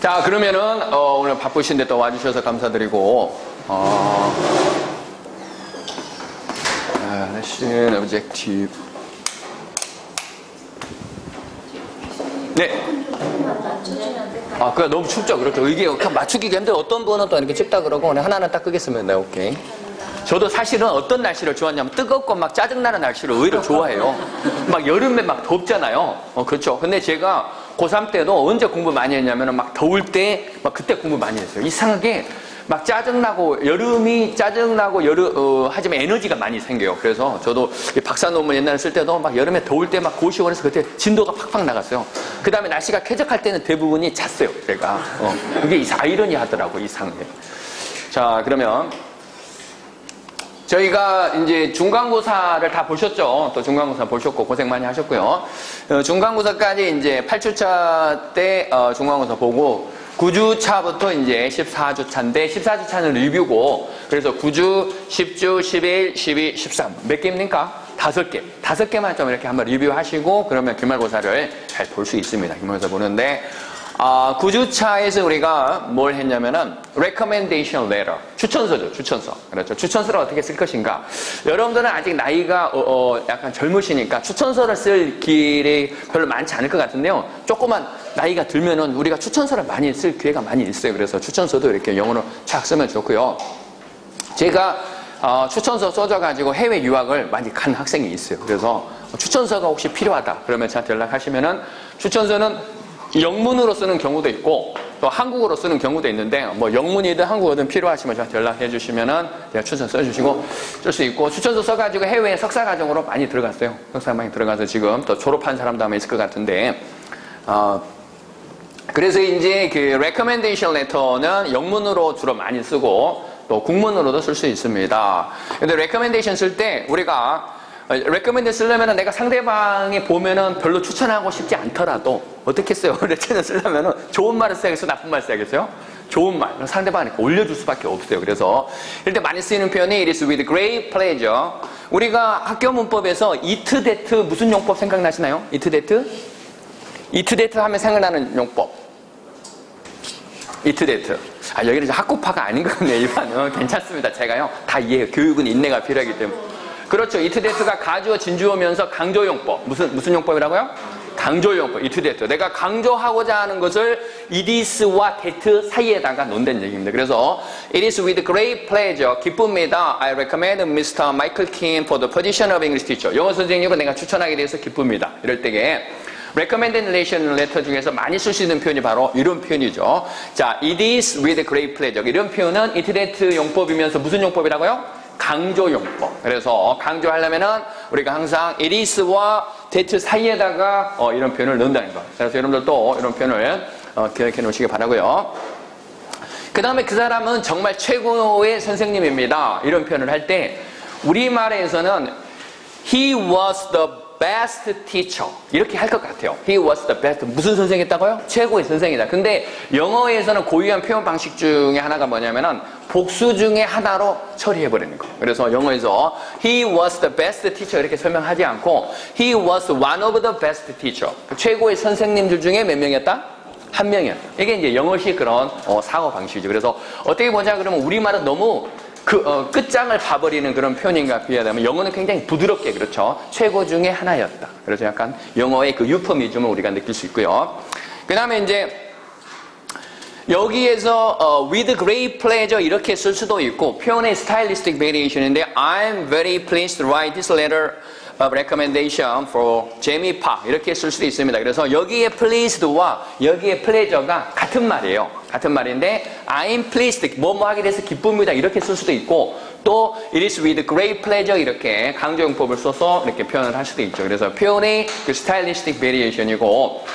자, 그러면은 오늘 바쁘신데 또 와주셔서 감사드리고 Lesson Objective. 네. 그래 너무 춥죠. 그렇죠. 이게 맞추기가 힘들어. 어떤 분은 또 이렇게 춥다 그러고 하나는 딱 끄겠습니다. 네, 오케이. 저도 사실은 어떤 날씨를 좋아하냐면 뜨겁고 막 짜증나는 날씨를 오히려 좋아해요. 막 여름에 막 덥잖아요. 그렇죠. 근데 제가 고3 때도 언제 공부 많이 했냐면 막 더울 때 막 그때 공부 많이 했어요. 이상하게 막 짜증나고 여름이 짜증나고 하지만 에너지가 많이 생겨요. 그래서 저도 박사 논문 옛날에 쓸 때도 막 여름에 더울 때 막 고시원에서 그때 진도가 팍팍 나갔어요. 그 다음에 날씨가 쾌적할 때는 대부분이 잤어요. 제가 그게 아이러니하더라고 이상하게. 자, 그러면 저희가 이제 중간고사를 다 보셨죠? 또 중간고사 보셨고 고생 많이 하셨고요. 중간고사까지 이제 8주차 때 중간고사 보고 9주차부터 이제 14주차인데 14주차는 리뷰고 그래서 9주, 10주, 11, 12, 13 몇 개입니까? 5개. 5개만 좀 이렇게 한번 리뷰하시고 그러면 기말고사를 잘 볼 수 있습니다. 기말고사 보는데 9주차에서 우리가 뭘 했냐면은 recommendation letter 추천서죠. 추천서. 그렇죠. 추천서를 어떻게 쓸 것인가. 여러분들은 아직 나이가 약간 젊으시니까 추천서를 쓸 길이 별로 많지 않을 것 같은데요. 조금만 나이가 들면은 우리가 추천서를 많이 쓸 기회가 많이 있어요. 그래서 추천서도 이렇게 영어로 쫙 쓰면 좋고요. 제가 추천서 써줘가지고 해외 유학을 많이 간 학생이 있어요. 그래서 추천서가 혹시 필요하다 그러면 저한테 연락하시면은 추천서는 영문으로 쓰는 경우도 있고 또 한국어로 쓰는 경우도 있는데 뭐 영문이든 한국어든 필요하시면 저한테 연락해 주시면은 제가 추천서 써주시고 쓸 수 있고 추천서 써가지고 해외에 석사과정으로 많이 들어갔어요. 석사 많이 들어가서 지금 또 졸업한 사람도 아마 있을 것 같은데 그래서 이제 그 recommendation letter는 영문으로 주로 많이 쓰고 또 국문으로도 쓸 수 있습니다. 근데 recommendation 쓸 때 우리가 recommend 쓰려면은 내가 상대방이 보면은 별로 추천하고 싶지 않더라도 어떻게 써요? 레터를 쓰려면은 좋은 말을 써야겠어요? 나쁜 말을 써야겠어요? 좋은 말. 상대방한테 올려줄 수밖에 없어요. 그래서 이럴 때 많이 쓰이는 표현이 it is with great pleasure. 우리가 학교 문법에서 it that 무슨 용법 생각나시나요? it that? it that 하면 생각나는 용법. it that. 여기는 학구파가 아닌 것 같네요. 일반은. 괜찮습니다. 제가요. 다 이해해요. 교육은 인내가 필요하기 때문에. 그렇죠. it that가 가주어 진주어면서 강조용법. 무슨 용법이라고요? 강조용법. it that. 내가 강조하고자 하는 것을 it is와 that 사이에다가 놓는다는 얘기입니다. 그래서 it is with great pleasure. 기쁩니다. I recommend Mr. Michael Kim for the position of English teacher. 영어 선생님을 내가 추천하게 돼서 기쁩니다. 이럴 때에 recommendation letter 중에서 많이 쓸 수 있는 표현이 바로 이런 표현이죠. 자, it is with great pleasure. 이런 표현은 it that 용법이면서 무슨 용법이라고요? 강조용법. 그래서 강조하려면은 우리가 항상 it is와 that 사이에다가 이런 표현을 넣는다는 거. 그래서 여러분들도 이런 표현을 기억해 놓으시기 바라고요. 그 다음에 그 사람은 정말 최고의 선생님입니다. 이런 표현을 할 때 우리말에서는 he was the best teacher 이렇게 할 것 같아요. He was the best. 무슨 선생이었다고요? 최고의 선생이다. 근데 영어에서는 고유한 표현 방식 중에 하나가 뭐냐면은 복수 중에 하나로 처리해버리는 거. 그래서 영어에서 he was the best teacher 이렇게 설명하지 않고 he was one of the best teacher. 최고의 선생님들 중에 몇 명이었다? 한 명이었다. 이게 이제 영어식 그런 사고 방식이죠. 그래서 어떻게 보자 그러면 우리말은 너무 끝장을 봐버리는 그런 표현인가 비하다면 영어는 굉장히 부드럽게 그렇죠. 최고 중에 하나였다. 그래서 약간 영어의 그 유포미즘을 우리가 느낄 수 있고요. 그 다음에 이제 여기에서 with great pleasure 이렇게 쓸 수도 있고 표현의 stylistic variation인데 I'm very pleased to write this letter of recommendation for Jamie Park 이렇게 쓸 수도 있습니다. 그래서 여기에 pleased와 여기에 pleasure가 같은 말이에요. 같은 말인데 I'm pleased 뭐뭐 하게 돼서 기쁩니다 이렇게 쓸 수도 있고 또 it is with great pleasure 이렇게 강조용법을 써서 이렇게 표현을 할 수도 있죠. 그래서 표현의 그 stylistic variation이고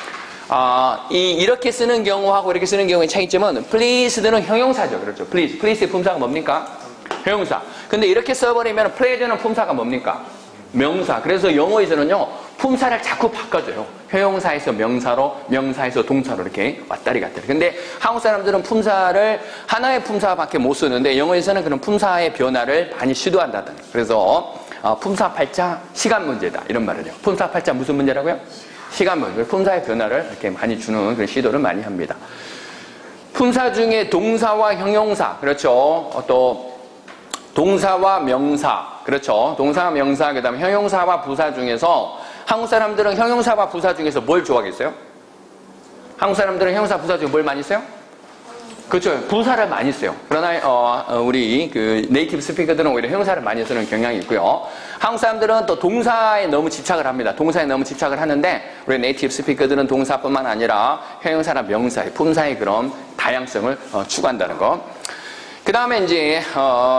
이렇게 쓰는 경우하고 이렇게 쓰는 경우의 차이점은 pleased는 형용사죠. 그렇죠. please의 품사가 뭡니까? 형용사. 근데 이렇게 써버리면 pleasure는 품사가 뭡니까? 명사. 그래서 영어에서는요 품사를 자꾸 바꿔줘요. 형용사에서 명사로, 명사에서 동사로 이렇게 왔다리 갔다리. 근데 한국 사람들은 품사를 하나의 품사밖에 못 쓰는데 영어에서는 그런 품사의 변화를 많이 시도한다는. 그래서 품사 팔자 시간 문제다 이런 말을 해요. 품사 팔자 무슨 문제라고요? 시간 문제. 품사의 변화를 이렇게 많이 주는 그런 시도를 많이 합니다. 품사 중에 동사와 형용사, 그렇죠. 또 동사와 명사, 그렇죠. 동사, 명사, 그 다음에 형용사와 부사 중에서 한국 사람들은 형용사와 부사 중에서 뭘 좋아하겠어요? 한국 사람들은 형용사, 부사 중에 뭘 많이 써요? 그렇죠. 부사를 많이 써요. 그러나 우리 그 네이티브 스피커들은 오히려 형용사를 많이 쓰는 경향이 있고요. 한국 사람들은 또 동사에 너무 집착을 합니다. 동사에 너무 집착을 하는데 우리 네이티브 스피커들은 동사뿐만 아니라 형용사나 명사의 품사의 그런 다양성을 추구한다는 거. 그 다음에 이제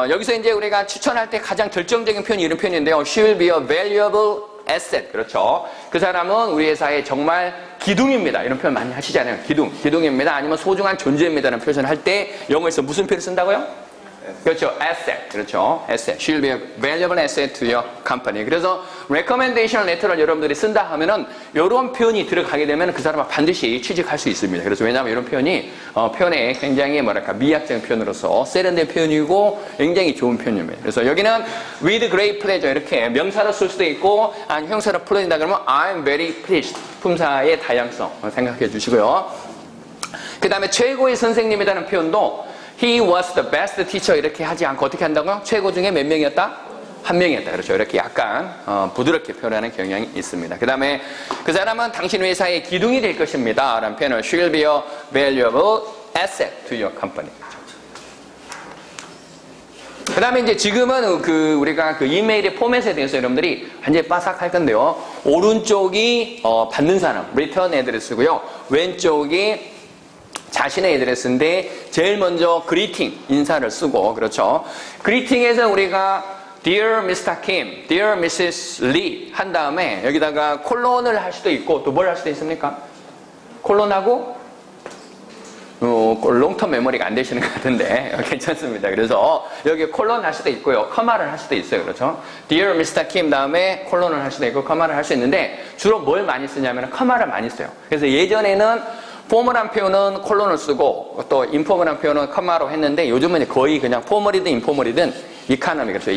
여기서 이제 우리가 추천할 때 가장 결정적인 표현이 이런 표현인데요. She will be a valuable asset. 그렇죠. 그 사람은 우리 회사의 정말 기둥입니다. 이런 표현 많이 하시잖아요. 기둥입니다. 아니면 소중한 존재입니다라는 표현을 할 때 영어에서 무슨 표현을 쓴다고요? 그렇죠. asset. 그렇죠. asset. She will be a valuable asset to your company. 그래서 recommendation letter를 여러분들이 쓴다 하면은 이런 표현이 들어가게 되면 그 사람은 반드시 취직할 수 있습니다. 그래서 왜냐하면 이런 표현이 표현에 굉장히 뭐랄까 미학적인 표현으로서 세련된 표현이고 굉장히 좋은 표현입니다. 그래서 여기는 with great pleasure 이렇게 명사로 쓸 수도 있고 아니 형사로 풀어진다 그러면 I'm very pleased. 품사의 다양성 생각해 주시고요. 그 다음에 최고의 선생님이라는 표현도 He was the best teacher 이렇게 하지 않고 어떻게 한다고요? 최고 중에 몇 명이었다? 한 명이었다. 그렇죠. 이렇게 약간 부드럽게 표현하는 경향이 있습니다. 그 다음에 그 사람은 당신 회사의 기둥이 될 것입니다. 라는 표현을 She will be a valuable asset to your company. 그 다음에 이제 지금은 우리가 그 이메일의 포맷에 대해서 여러분들이 완전히 빠삭할 건데요. 오른쪽이 받는 사람, return address고요. 왼쪽이 자신의 애드레스인데 제일 먼저 greeting, 인사를 쓰고 그렇죠. greeting에서 우리가 Dear Mr. Kim, Dear Mrs. Lee 한 다음에 여기다가 콜론을 할 수도 있고 또 뭘 할 수도 있습니까? 콜론하고 롱텀 메모리가 안 되시는 것 같은데 괜찮습니다. 그래서 여기 콜론 할 수도 있고요. 커마를 할 수도 있어요. 그렇죠? Dear Mr. Kim 다음에 콜론을 할 수도 있고 커마를 할 수 있는데 주로 뭘 많이 쓰냐면 커마를 많이 써요. 그래서 예전에는 포멀한 표현은 콜론을 쓰고 또 인포멀한 표현은 커마로 했는데 요즘은 거의 그냥 포멀이든 인포멀이든 이카노미, 그렇죠.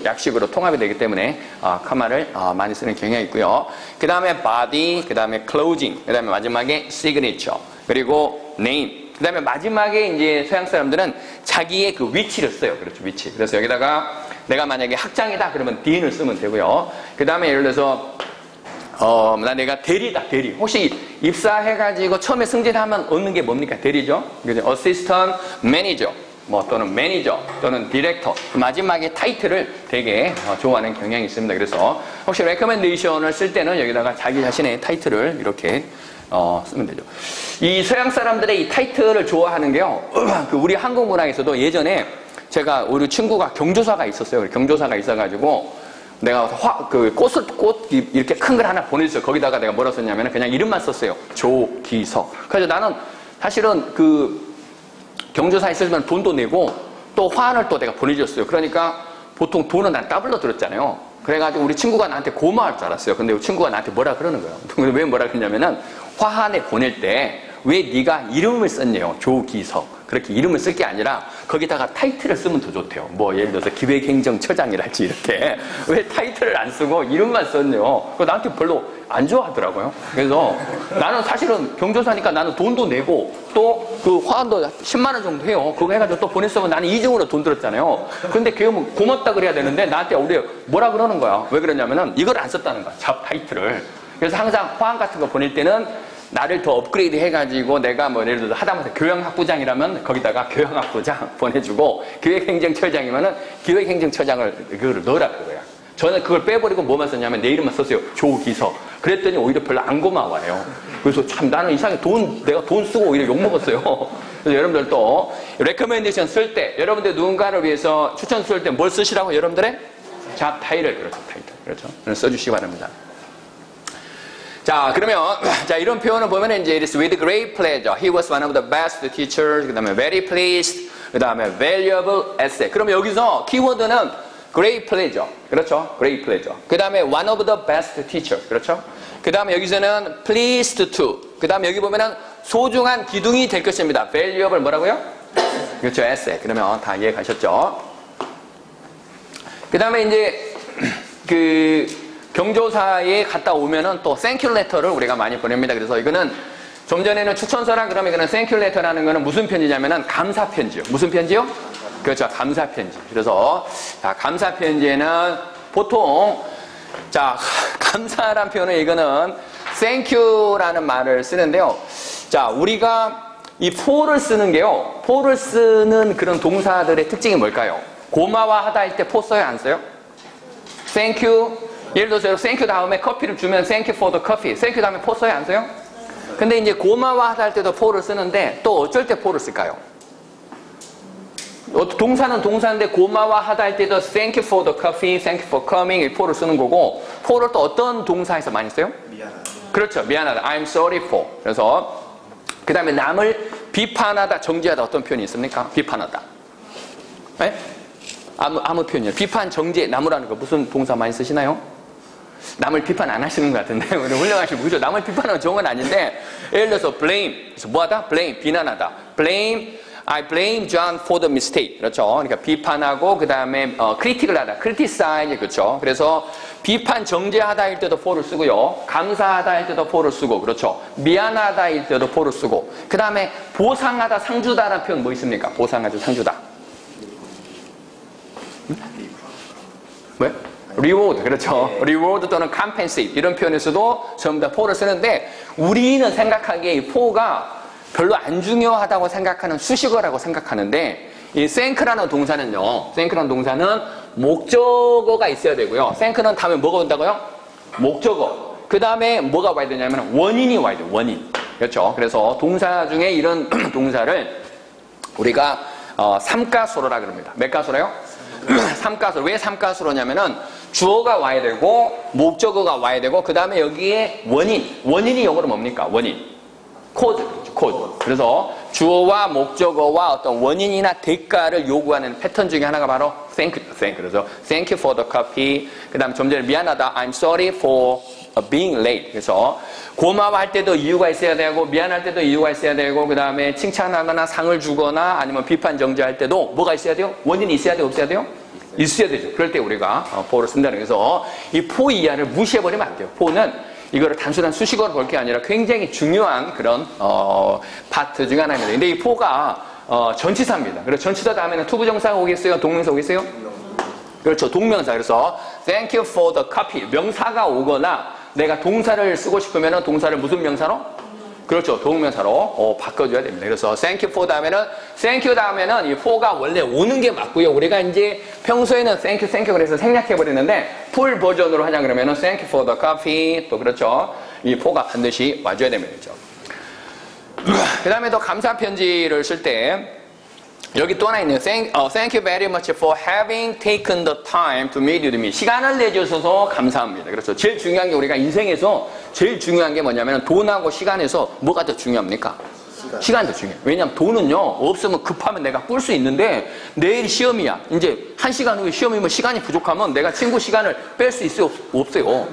약식으로 통합이 되기 때문에 커마를 많이 쓰는 경향이 있고요. 그 다음에 body, 그 다음에 closing, 그 다음에 마지막에 signature, 그리고 name. 그 다음에 마지막에 이제 서양 사람들은 자기의 그 위치를 써요. 그렇죠. 위치. 그래서 여기다가 내가 만약에 학장이다 그러면 dean을 쓰면 되고요. 그 다음에 예를 들어서 내가 대리다, 대리. 혹시 입사해가지고 처음에 승진하면 얻는 게 뭡니까? 대리죠? 그죠? 어시스턴트 매니저, 또는 매니저, 또는 디렉터. 마지막에 타이틀을 되게 좋아하는 경향이 있습니다. 그래서 혹시 레커멘데이션을 쓸 때는 여기다가 자기 자신의 타이틀을 이렇게 쓰면 되죠. 이 서양 사람들의 이 타이틀을 좋아하는 게요. 우리 한국 문화에서도 예전에 제가 우리 친구가 경조사가 있었어요. 경조사가 있어가지고 내가 꽃 이렇게 큰 걸 하나 보내줬어요. 거기다가 내가 뭐라 썼냐면 그냥 이름만 썼어요. 조기석. 그래서 나는 사실은 경조사에 쓰면 돈도 내고 또 화환을 또 내가 보내줬어요. 그러니까 보통 돈은 난 더블로 들었잖아요. 그래가지고 우리 친구가 나한테 고마워할 줄 알았어요. 근데 우리 친구가 나한테 뭐라 그러는 거예요. 왜 뭐라 그러냐면은 화환에 보낼 때 왜 네가 이름을 썼냐요. 조기석. 그렇게 이름을 쓸 게 아니라 거기다가 타이틀을 쓰면 더 좋대요. 예를 들어서 기획행정처장이랄지 이렇게. 왜 타이틀을 안 쓰고 이름만 썼냐요. 나한테 별로 안 좋아하더라고요. 그래서 나는 사실은 경조사니까 나는 돈도 내고 또 그 화환도 10만 원 정도 해요. 그거 해가지고 또 보냈으면 나는 이중으로 돈 들었잖아요. 근데 걔가 고맙다 그래야 되는데 나한테 우리 뭐라 그러는 거야. 왜 그러냐면은 이걸 안 썼다는 거야. 잡 타이틀을. 그래서 항상 화환 같은 거 보낼 때는 나를 더 업그레이드 해가지고 내가 예를 들어서 하다못해 교양학부장이라면 거기다가 교양학부장 보내주고 기획행정처장이면은 기획행정처장을 그거를 넣으라 그거야. 저는 그걸 빼버리고 뭐만 썼냐면 내 이름만 썼어요. 조기석. 그랬더니 오히려 별로 안 고마워요. 그래서 참 나는 이상하게 내가 돈 쓰고 오히려 욕먹었어요. 그래서 여러분들도 레커멘데이션 쓸 때 여러분들 누군가를 위해서 추천 쓸 때 뭘 쓰시라고 여러분들의 잡 타이틀. 그렇죠. 타이틀. 그렇죠. 써주시기 바랍니다. 자, 그러면, 이런 표현을 보면 이제, it's with great pleasure. He was one of the best teachers. 그 다음에 very pleased. 그 다음에 valuable asset. 그러면 여기서 키워드는 great pleasure. 그렇죠? great pleasure. 그 다음에 one of the best teachers. 그렇죠? 그 다음에 여기서는 pleased to. 그 다음에 여기 보면은 소중한 기둥이 될 것입니다. valuable 뭐라고요? 그렇죠. asset. 그러면 다 이해 가셨죠? 그 다음에 이제, 경조사에 갔다 오면은 또 thank you letter를 우리가 많이 보냅니다. 그래서 이거는 좀 전에는 추천서라 그러면 이거는 thank you letter라는 거는 무슨 편지냐면은 감사 편지요. 무슨 편지요? 그렇죠. 감사 편지. 그래서 자, 감사 편지에는 보통 자, 감사란 표현은 이거는 thank you라는 말을 쓰는데요. 자, 우리가 이 for를 쓰는 게요. for를 쓰는 그런 동사들의 특징이 뭘까요? 고마워하다 할 때 for 써요, 안 써요? thank you. 예를 들어서 thank you 다음에 커피를 주면 thank you for the coffee. thank you 다음에 for 써요, 안 써요? 근데 이제 고마워하다 할 때도 for를 쓰는데 또 어쩔 때 for를 쓸까요? 동사는 동사인데 고마워하다 할 때도 thank you for the coffee, thank you for coming 이 for를 쓰는 거고 for를 또 어떤 동사에서 많이 써요? 미안하다. 그렇죠. 미안하다. I'm sorry for. 그래서 그 다음에 남을 비판하다, 정죄하다 어떤 표현이 있습니까? 비판하다. 네? 아무 표현이요. 비판, 정죄, 나무라는 거 무슨 동사 많이 쓰시나요? 남을 비판 안 하시는 것 같은데 우리 훌륭하신 분이죠. 남을 비판하는 좋은 건 아닌데 예를 들어서 blame. 그래서 뭐하다? blame. 비난하다. blame. I blame John for the mistake. 그렇죠. 그러니까 비판하고 그 다음에 critic을 하다. criticize. 그렇죠. 그래서 비판 정죄하다 할 때도 for를 쓰고요. 감사하다 할 때도 for를 쓰고 그렇죠. 미안하다 할 때도 for를 쓰고 그 다음에 보상하다, 상주다라는 표현 뭐 있습니까? 보상하다, 상주다. 왜? reward. 그렇죠. reward 또는 compensate 이런 표현에서도 전부 다 for를 쓰는데 우리는 생각하기에 이 for가 별로 안 중요하다고 생각하는 수식어라고 생각하는데 이 thank라는 동사는요. thank라는 동사는 목적어가 있어야 되고요. thank는 다음에 뭐가 온다고요? 목적어. 그 다음에 뭐가 와야 되냐면 원인이 와야 돼요. 원인. 그렇죠. 그래서 동사 중에 이런 동사를 우리가 삼가수로라 그럽니다. 몇 가수로요? 삼가수로. 왜 삼가수로냐면은 주어가 와야 되고 목적어가 와야 되고 그 다음에 여기에 원인. 원인이 영어로 뭡니까? 원인. 코드. 그래서 주어와 목적어와 어떤 원인이나 대가를 요구하는 패턴 중에 하나가 바로 thank. 그래서 thank you for the coffee. 그 다음에 좀 전에 미안하다. I'm sorry for being late. 그래서 고마워할 때도 이유가 있어야 되고 미안할 때도 이유가 있어야 되고 그 다음에 칭찬하거나 상을 주거나 아니면 비판 정죄할 때도 뭐가 있어야 돼요? 원인이 있어야 돼요? 없어야 돼요? 있어야 되죠. 그럴 때 우리가 for를 쓴다는 거예요. 그래서 이 for 이하를 무시해버리면 안 돼요. for는 이거를 단순한 수식어로 볼 게 아니라 굉장히 중요한 그런 파트 중에 하나입니다. 근데 이 for가 전치사입니다. 그래서 전치사 다음에는 투부정사가 오겠어요? 동명사 오겠어요? 그렇죠. 동명사. 그래서 thank you for the coffee. 명사가 오거나 내가 동사를 쓰고 싶으면 동사를 무슨 명사로? 그렇죠. 동명사로 바꿔줘야 됩니다. 그래서 thank you for 다음에는 이 for가 원래 오는 게 맞고요. 우리가 이제 평소에는 thank you 그래서 생략해버리는데 풀 버전으로 하자 그러면은 thank you for the coffee 또 그렇죠. 이 for가 반드시 와줘야 됩니다. 그렇죠. 그 다음에 또 감사 편지를 쓸 때 여기 또 하나 있네요. Thank you very much for having taken the time to meet with me. 시간을 내주셔서 감사합니다. 그렇죠. 제일 중요한 게 우리가 인생에서 제일 중요한 게 뭐냐면 돈하고 시간에서 뭐가 더 중요합니까? 시간이 더 중요해요. 왜냐하면 돈은요 없으면 급하면 내가 꿀 수 있는데 내일 시험이야. 이제 1시간 후에 시험이면 시간이 부족하면 내가 친구 시간을 뺄 수 있어요? 없어요.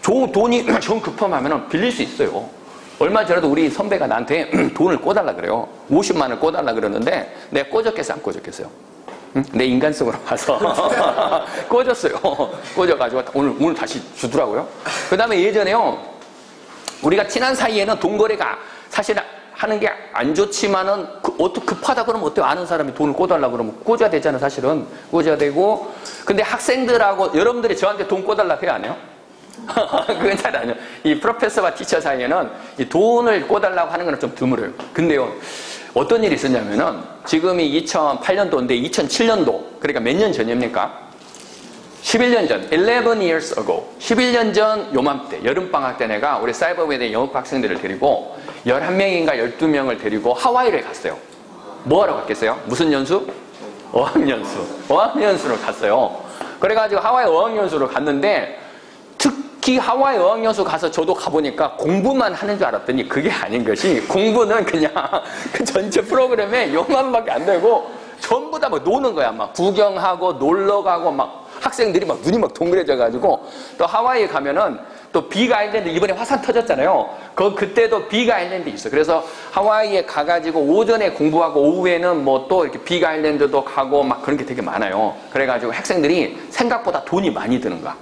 돈이 좀 급하면 빌릴 수 있어요. 얼마 전에도 우리 선배가 나한테 돈을 꿔달라 그래요. 50만 원을 꿔달라 그러는데 내가 꿔줬겠어요? 안 꿔줬겠어요? 응? 내 인간성으로 봐서 꿔줬어요. 꿔줘가지고 오늘 다시 주더라고요. 그 다음에 예전에요. 우리가 친한 사이에는 돈 거래가 사실 하는 게 안 좋지만은 급하다 그러면 어때요? 아는 사람이 돈을 꿔달라 그러면 꿔줘야 되잖아요. 사실은 꿔줘야 되고. 근데 학생들하고 여러분들이 저한테 돈 꿔달라 해야 안 해요? 그건 잘 아니에요. 이 프로페서와 티처 사이에는 이 돈을 꿔달라고 하는 건 좀 드물어요. 근데요, 어떤 일이 있었냐면은 지금이 2008년도인데 2007년도, 그러니까 몇 년 전입니까? 11년 전, 11 years ago. 11년 전 요맘때, 여름방학 때 내가 우리 사이버웨이대 영어과 학생들을 데리고 11명인가 12명을 데리고 하와이를 갔어요. 뭐 하러 갔겠어요? 무슨 연수? 어학연수로 갔어요. 그래가지고 하와이 어학연수로 갔는데 특히 하와이 어학연수 가서 저도 가보니까 공부만 하는 줄 알았더니 그게 아닌 것이 공부는 그냥 그 전체 프로그램에 요만밖에 안 되고 전부 다 뭐 노는 거야. 막 구경하고 놀러 가고 막 학생들이 막 눈이 막 동그래져 가지고 또 하와이에 가면은 또 빅 아일랜드 이번에 화산 터졌잖아요. 그때도 빅 아일랜드 있어. 그래서 하와이에 가가지고 오전에 공부하고 오후에는 뭐 또 이렇게 빅 아일랜드도 가고 막 그런 게 되게 많아요. 그래가지고 학생들이 생각보다 돈이 많이 드는 거야.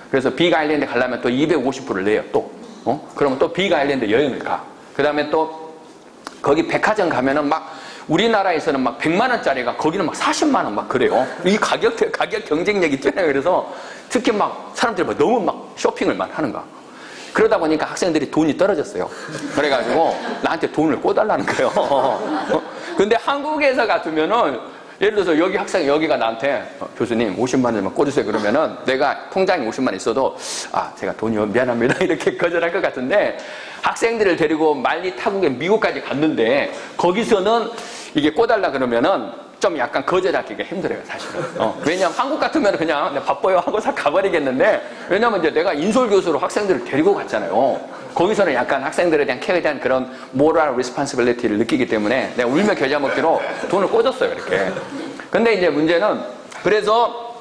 그래서 빅 아일랜드 가려면 또 250불을 내요. 또 그러면 또 빅 아일랜드 여행을 가. 그 다음에 또 거기 백화점 가면은 막 우리나라에서는 막 100만 원짜리가 거기는 막 40만 원 막 그래요. 이 가격 경쟁력이 뛰어나요. 그래서 특히 막 사람들이 막 너무 막 쇼핑을 막 하는 거야. 그러다 보니까 학생들이 돈이 떨어졌어요. 그래가지고 나한테 돈을 꿔달라는 거예요. 근데 한국에서 같으면은 예를 들어서 여기 학생 여기가 나한테 교수님 50만 원만 꿔주세요 그러면은 내가 통장에 50만 원 있어도 제가 돈이 미안합니다 이렇게 거절할 것 같은데 학생들을 데리고 말리 타국에 미국까지 갔는데 거기서는 이게 꿔달라 그러면은 좀 약간 거절하기가 힘들어요 사실은. 왜냐면 한국 같으면 그냥 바빠요 하고 가버리겠는데 왜냐면 이제 내가 인솔 교수로 학생들을 데리고 갔잖아요. 거기서는 약간 학생들에 대한 케어에 대한 그런 moral responsibility를 느끼기 때문에 내가 울며 겨자 먹기로 돈을 꿔줬어요 이렇게. 근데 이제 문제는 그래서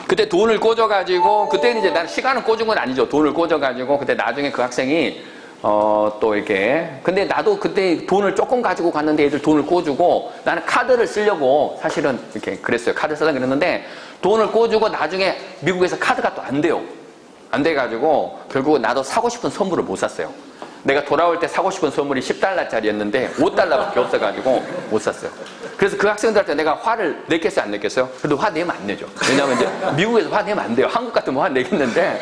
그때 돈을 꿔줘가지고 그때는 이제 나는 시간을 꿔준 건 아니죠. 돈을 꿔줘가지고 그때 나중에 그 학생이 또 이렇게 근데 나도 그때 돈을 조금 가지고 갔는데 애들 돈을 꿔주고 나는 카드를 쓰려고 사실은 이렇게 그랬어요. 카드 쓰려고 그랬는데 돈을 꿔주고 나중에 미국에서 카드가 또 안 돼요. 안 돼가지고 결국 나도 사고 싶은 선물을 못 샀어요. 내가 돌아올 때 사고 싶은 선물이 10달러짜리였는데 5달러밖에 없어가지고 못 샀어요. 그래서 그 학생들한테 내가 화를 냈겠어요 안 냈겠어요? 그래도 화 내면 안 내죠. 왜냐면 이제 미국에서 화 내면 안 돼요. 한국 같으면 화 내겠는데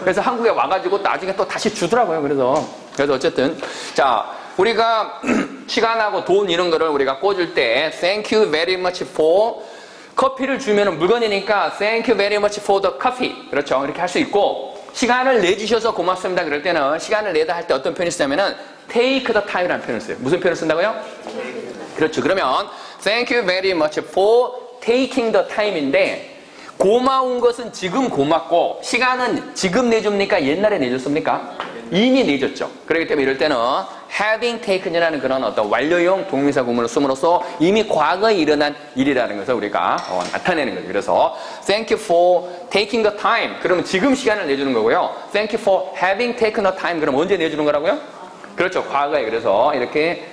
그래서 한국에 와가지고 나중에 또 다시 주더라고요. 그래서 어쨌든 자 우리가 시간하고 돈 이런 거를 우리가 꿔줄 때 Thank you very much for 커피를 주면은 물건이니까 Thank you very much for the coffee 그렇죠. 이렇게 할 수 있고 시간을 내주셔서 고맙습니다. 그럴 때는 시간을 내다 할 때 어떤 표현을 쓰냐면은 take the time이라는 표현을 써요. 무슨 표현을 쓴다고요? 그렇죠. 그러면 Thank you very much for taking the time인데 고마운 것은 지금 고맙고 시간은 지금 내줍니까? 옛날에 내줬습니까? 이미 내줬죠. 그렇기 때문에 이럴 때는 having taken이라는 그런 어떤 완료형 동명사 구문을 씀으로써 이미 과거에 일어난 일이라는 것을 우리가 나타내는 거죠. 그래서 thank you for taking the time 그러면 지금 시간을 내주는 거고요. thank you for having taken the time 그럼 언제 내주는 거라고요? 그렇죠. 과거에. 그래서 이렇게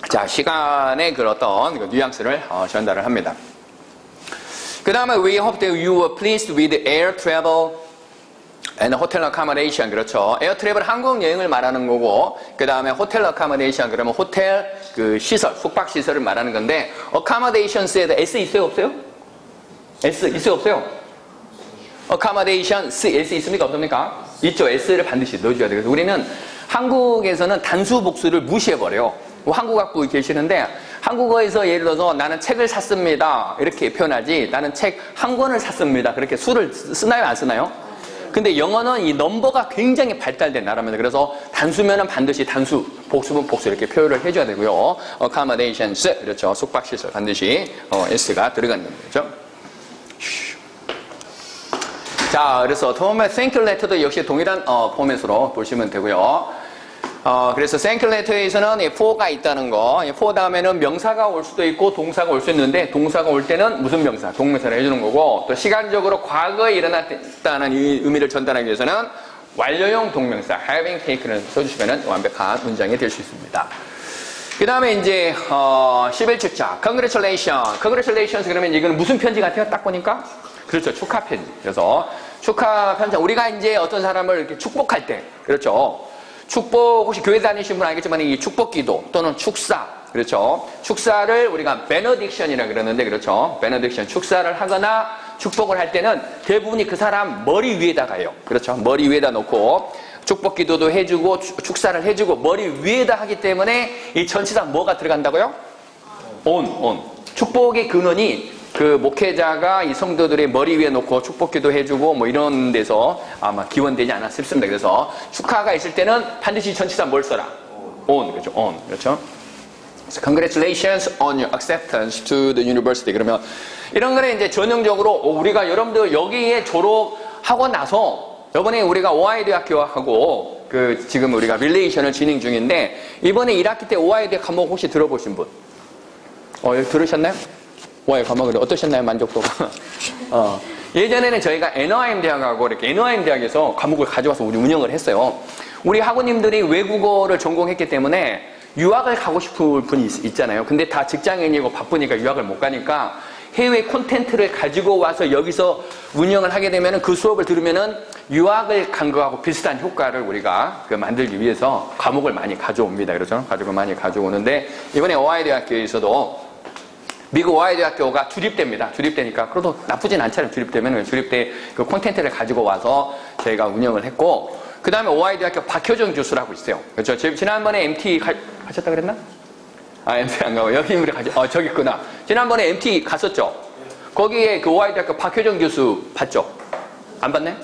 자 시간의 그 어떤 그 뉘앙스를 전달을 합니다. 그 다음에 we hope that you were pleased with air travel and hotel accommodation. 그렇죠. 에어 트래블 항공 여행을 말하는 거고 그 다음에 호텔 accommodation 그러면 호텔 그 시설 숙박 시설을 말하는 건데 accommodations에도 S 있어요 없어요? S 있어요 없어요? accommodation S 있습니까 없습니까? 있죠. S를 반드시 넣어줘야 돼요. 그래서 우리는 한국에서는 단수 복수를 무시해버려요. 한국학부 계시는데 한국어에서 예를 들어서 나는 책을 샀습니다 이렇게 표현하지 나는 책 한 권을 샀습니다 그렇게 수를 쓰나요 안 쓰나요? 근데 영어는 이 넘버가 굉장히 발달된 나라입니다. 그래서 단수면은 반드시 단수, 복수면 복수 이렇게 표현을 해줘야 되고요. accommodations 그렇죠. 숙박시설 반드시 S가 들어가는 거죠. 자, 그래서 처음에 thank you letter도 역시 동일한 포맷으로 보시면 되고요. 그래서 thank you letter에서는 for가 있다는 거, for 다음에는 명사가 올 수도 있고 동사가 올 수 있는데 동사가 올 때는 무슨 명사, 동명사를 해주는 거고 또 시간적으로 과거에 일어났다는 이 의미를 전달하기 위해서는 완료형 동명사 having taken을 써주시면 완벽한 문장이 될 수 있습니다. 그 다음에 이제 11주차 congratulations 그러면 이건 무슨 편지 같아요? 딱 보니까 그렇죠. 축하 편지. 그래서 축하 편지 우리가 이제 어떤 사람을 이렇게 축복할 때 그렇죠. 축복 혹시 교회 다니신 분 알겠지만 이 축복기도 또는 축사 그렇죠. 축사를 우리가 benediction이라 그러는데 그렇죠. benediction 축사를 하거나 축복을 할 때는 대부분이 그 사람 머리 위에다가 해요. 그렇죠. 머리 위에다 놓고 축복기도도 해주고 축사를 해주고 머리 위에다 하기 때문에 이 전치사 뭐가 들어간다고요? on 축복의 근원이 그 목회자가 이 성도들의 머리 위에 놓고 축복기도 해주고 뭐 이런 데서 아마 기원되지 않았을까 싶습니다. 그래서 축하가 있을 때는 반드시 전치사 뭘 써라? on 그렇죠. on 그렇죠. So, congratulations on your acceptance to the university. 그러면 이런 거는 이제 전형적으로 우리가 여러분들 여기에 졸업하고 나서 이번에 우리가 오하이오 대학교하고 그 지금 우리가 릴레이션을 진행 중인데 이번에 1학기 때 오하이오 대학 과목 혹시 들어보신 분? 들으셨나요? 오하이오 과목을 어떠셨나요? 만족도가? 예전에는 저희가 NOIM 대학하고 이렇게 NOIM 대학에서 과목을 가져와서 우리 운영을 했어요. 우리 학우님들이 외국어를 전공했기 때문에 유학을 가고 싶은 분이 있잖아요. 근데 다 직장인이고 바쁘니까 유학을 못 가니까 해외 콘텐츠를 가지고 와서 여기서 운영을 하게 되면은 그 수업을 들으면은 유학을 간 거하고 비슷한 효과를 우리가 만들기 위해서 과목을 많이 가져옵니다. 그렇죠? 과목을 많이 가져오는데 이번에 오하이오 대학교에서도 미국 오하이오 대학교가 주립대입니다. 주립대니까 그래도 나쁘진 않잖아요. 주립대면 주립대 그 콘텐츠를 가지고 와서 저희가 운영을 했고 그 다음에 오하이오 대학교 박효정 교수라고 있어요. 그렇죠? 지난번에 MT 가셨다 그랬나? MT 안 가고 여기 인물이 저기 있구나. 지난번에 MT 갔었죠? 거기에 그 오하이오 대학교 박효정 교수 봤죠? 안 봤네?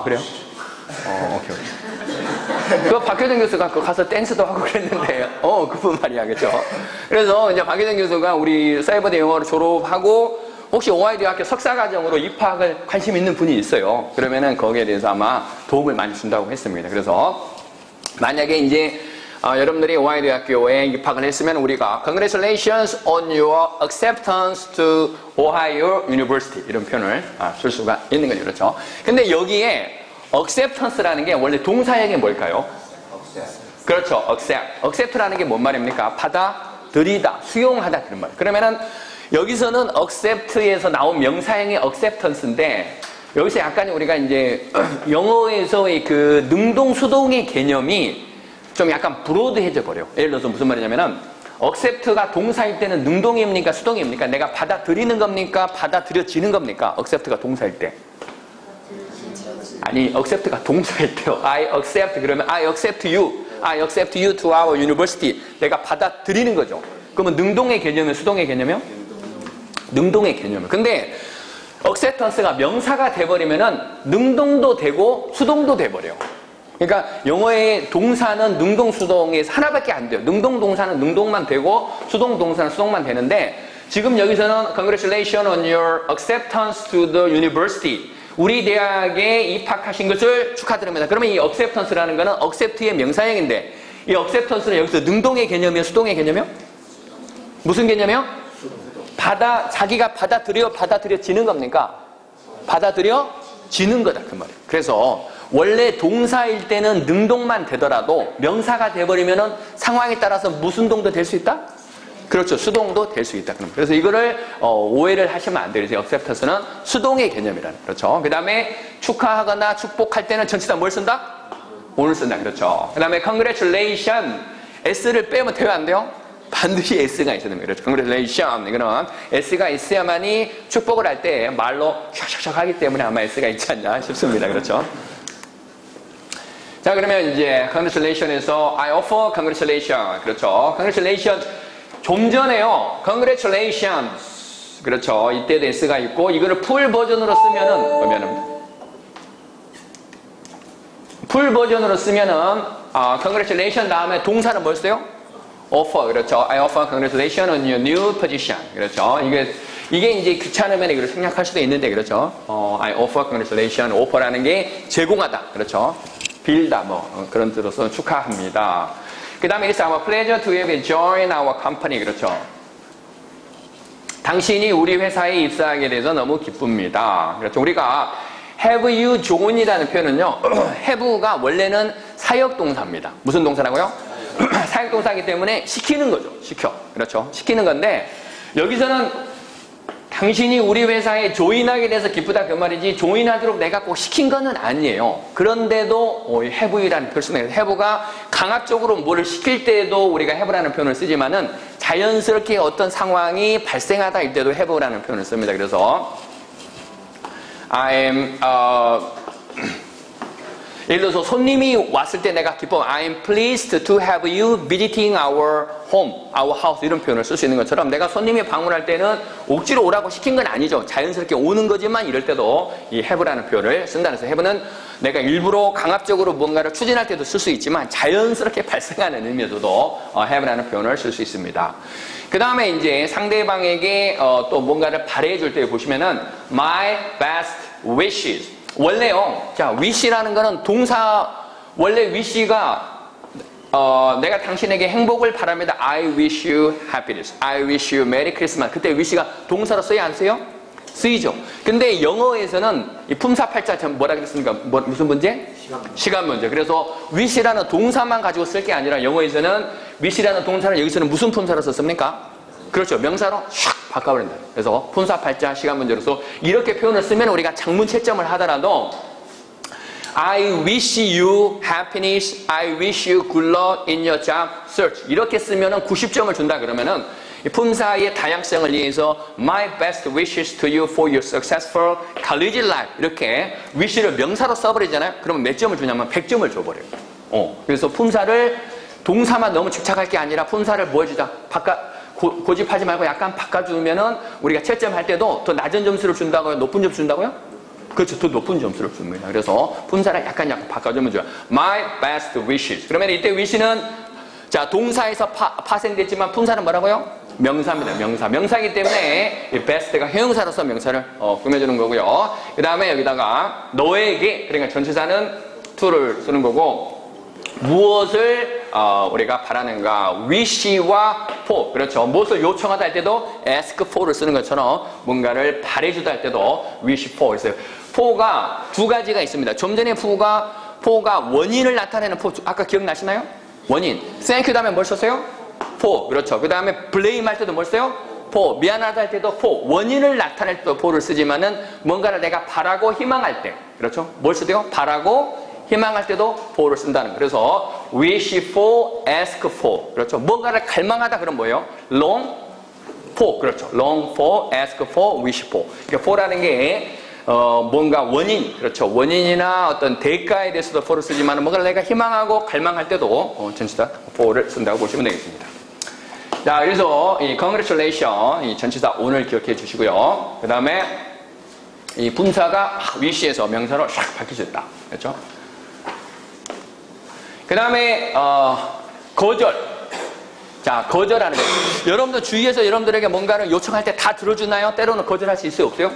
그래요? 오케이. 그 박효정 교수가 가서 댄스도 하고 그랬는데, 그분 말이야, 그죠? 그래서 이제 박효정 교수가 우리 사이버대 영어를 졸업하고 혹시 오하이오 대학교 석사과정으로 입학을 관심 있는 분이 있어요. 그러면은 거기에 대해서 아마 도움을 많이 준다고 했습니다. 그래서 만약에 이제 여러분들이 오하이오 대학교에 입학을 했으면 우리가 Congratulations on your acceptance to Ohio University 이런 표현을 쓸 수가 있는 거죠. 그렇죠? 근데 여기에 acceptance라는 게 원래 동사형이 뭘까요? 그렇죠. accept라는 게 뭔 말입니까? 받아들이다, 수용하다 그런 말. 그러면은 여기서는 accept에서 나온 명사형이 acceptance인데 여기서 약간 우리가 이제 영어에서의 그 능동 수동의 개념이 좀 약간 브로드해져 버려. 예를 들어서 무슨 말이냐면은 accept가 동사일 때는 능동입니까? 수동입니까? 내가 받아들이는 겁니까? 받아들여지는 겁니까? accept가 동사일 때. 아니, accept가 동사일 때요. I accept 그러면 I accept you to our university. 내가 받아들이는 거죠. 그러면 능동의 개념이요? 수동의 개념이요? 능동의 개념이요. 근데 acceptance가 명사가 돼버리면은 능동도 되고 수동도 돼버려요. 그러니까 영어의 동사는 능동, 수동에서 하나밖에 안 돼요. 능동 동사는 능동만 되고 수동 동사는 수동만 되는데 지금 여기서는 Congratulations on your acceptance to the university. 우리 대학에 입학하신 것을 축하드립니다. 그러면 이 acceptance라는 거는 accept의 명사형인데 이 acceptance는 여기서 능동의 개념이요? 수동의 개념이요? 무슨 개념이요? 자기가 받아들여지는 겁니까? 받아들여지는 거다 그 말이에요. 그래서 원래 동사일 때는 능동만 되더라도 명사가 돼버리면은 상황에 따라서 무슨 동도 될 수 있다? 그렇죠. 수동도 될 수 있다. 그래서 이거를 오해를 하시면 안 돼요. acceptance는 수동의 개념이라는. 그렇죠. 그 다음에 축하하거나 축복할 때는 전체 다 뭘 쓴다? 오늘 쓴다. 그렇죠. 그 다음에 congratulation s를 빼면 돼요? 안 돼요? 반드시 s가 있어야 됩니다. 그렇죠. congratulation 이거는 s가 있어야만이 축복을 할 때 말로 샥샥샥 하기 때문에 아마 s가 있지 않나 싶습니다. 그렇죠. 자, 그러면 이제 congratulations에서 I offer congratulation. 그렇죠. congratulation 좀 전에요. congratulations. 그렇죠. 이때도 s가 있고 이거를 풀 버전으로 쓰면은 congratulation 다음에 동사는 뭘 써요? offer. 그렇죠. I offer congratulations on your new position. 그렇죠. 이게 이제 귀찮으면 이걸 생략할 수도 있는데 그렇죠. I offer congratulations. offer라는 게 제공하다. 그렇죠. 빌다 그런 뜻으로서 축하합니다. 그 다음에 It's our pleasure to have joined our company. 그렇죠. 당신이 우리 회사에 입사하게 돼서 너무 기쁩니다. 그렇죠. 우리가 have you joined이라는 표현은요. have가 원래는 사역동사입니다. 무슨 동사라고요? 사역동사이기 때문에 시키는 거죠. 그렇죠. 시키는 건데 여기서는 당신이 우리 회사에 조인하게 돼서 기쁘다 그 말이지 조인하도록 내가 꼭 시킨 거는 아니에요. 그런데도 have이라는 표현을 쓰는 거예요. have가 강압적으로 뭐를 시킬 때도 우리가 have라는 표현을 쓰지만은 자연스럽게 어떤 상황이 발생하다 일 때도 have라는 표현을 씁니다. 그래서 예를 들어서 손님이 왔을 때 내가 기뻐 I'm pleased to have you visiting our home, our house 이런 표현을 쓸 수 있는 것처럼 내가 손님이 방문할 때는 억지로 오라고 시킨 건 아니죠. 자연스럽게 오는 거지만 이럴 때도 이 have라는 표현을 쓴다는 거예요. have는 내가 일부러 강압적으로 뭔가를 추진할 때도 쓸 수 있지만 자연스럽게 발생하는 의미에서도 have라는 표현을 쓸 수 있습니다. 그 다음에 이제 상대방에게 또 뭔가를 바래해 줄 때 보시면은 my best wishes 원래요. 자, wish라는 거는 동사, 원래 wish가, 내가 당신에게 행복을 바랍니다. I wish you happiness. I wish you Merry Christmas. 그때 wish가 동사로 써요? 안 써요? 쓰이죠. 근데 영어에서는 이 품사팔자 뭐라 그랬습니까? 무슨 문제? 시간 문제. 그래서 wish라는 동사만 가지고 쓸 게 아니라 영어에서는 wish라는 동사를 여기서는 무슨 품사로 썼습니까? 그렇죠. 명사로 샥 바꿔버린다. 그래서 품사팔자 시간 문제로서 이렇게 표현을 쓰면 우리가 장문 채점을 하더라도 I wish you happiness. I wish you good luck in your job search. 이렇게 쓰면은 90점을 준다 그러면은 이 품사의 다양성을 이해해서 My best wishes to you for your successful college life. 이렇게 wish를 명사로 써버리잖아요. 그러면 몇 점을 주냐면 100점을 줘버려요. 그래서 품사를 동사만 너무 집착할 게 아니라 품사를 뭐 해주자. 고집하지 말고 약간 바꿔주면은 우리가 채점할 때도 더 낮은 점수를 준다고요? 높은 점수 준다고요? 그렇죠. 더 높은 점수를 줍니다. 그래서 품사를 약간 바꿔주면 좋아요. My best wishes. 그러면 이때 wish는 자, 동사에서 파생됐지만 품사는 뭐라고요? 명사입니다. 명사. 명사이기 때문에 이 best가 형용사로서 명사를 꾸며주는 거고요. 그 다음에 여기다가 너에게, 그러니까 전치사는 to를 쓰는 거고, 무엇을 우리가 바라는가, wish와 for. 그렇죠. 무엇을 요청하다 할 때도 ask for를 쓰는 것처럼 뭔가를 바래주다 할 때도 wish for 있어요. for가 두 가지가 있습니다. 좀 전에 for가 원인을 나타내는 for, 아까 기억나시나요? 원인. thank you 다음에 뭘 썼어요? for. 그렇죠. 그 다음에 blame 할 때도 뭘 써요? for. 미안하다 할 때도 for. 원인을 나타낼 때도 for를 쓰지만은 뭔가를 내가 바라고 희망할 때, 그렇죠? 뭘 쓰대요? 바라고 희망할 때도 for를 쓴다는 거예요. 그래서 wish for, ask for. 그렇죠. 뭔가를 갈망하다 그럼 뭐예요? long for. 그렇죠. long for, ask for, wish for. 그러니까 for라는 게 뭔가 원인, 그렇죠. 원인이나 어떤 대가에 대해서도 for를 쓰지만 뭔가를 내가 희망하고 갈망할 때도 전치사 for를 쓴다고 보시면 되겠습니다. 자, 그래서 이 congratulation, 이 전치사 오늘 기억해 주시고요. 그 다음에 이 분사가 wish에서 명사로 샥 바뀌어졌다. 그렇죠. 그 다음에 거절. 자, 거절하는 거예요. 여러분들 주위에서 여러분들에게 뭔가를 요청할 때 다 들어주나요? 때로는 거절할 수 있어요? 없어요?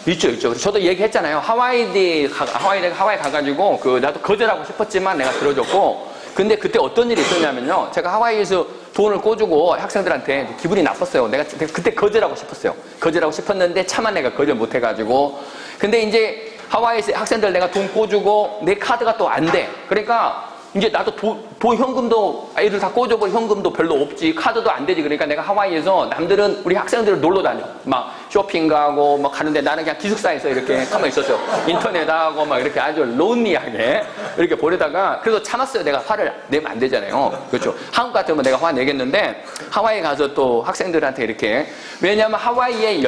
있죠. 저도 얘기했잖아요. 하와이 가가지고 나도 거절하고 싶었지만 내가 들어줬고, 근데 그때 어떤 일이 있었냐면요. 제가 하와이에서 돈을 꿔주고 학생들한테 기분이 나빴어요. 내가 그때 거절하고 싶었어요. 거절하고 싶었는데 차마 내가 거절 못해가지고. 근데 이제 하와이에서 학생들 내가 돈 꿔주고 내 카드가 또 안 돼. 그러니까 이제 나도 현금도 애들 다 꿔줘버려. 현금도 별로 없지. 카드도 안 되지. 그러니까 내가 하와이에서 남들은 우리 학생들을 놀러 다녀. 막 쇼핑 가고 막 가는데 나는 그냥 기숙사에서 이렇게 가만히 있었어요. 인터넷 하고 막 이렇게 아주 론리하게 이렇게 보내다가 그래도 참았어요. 내가 화를 내면 안 되잖아요. 그렇죠. 한국 같으면 내가 화 내겠는데 하와이 가서 또 학생들한테 이렇게, 왜냐하면 하와이에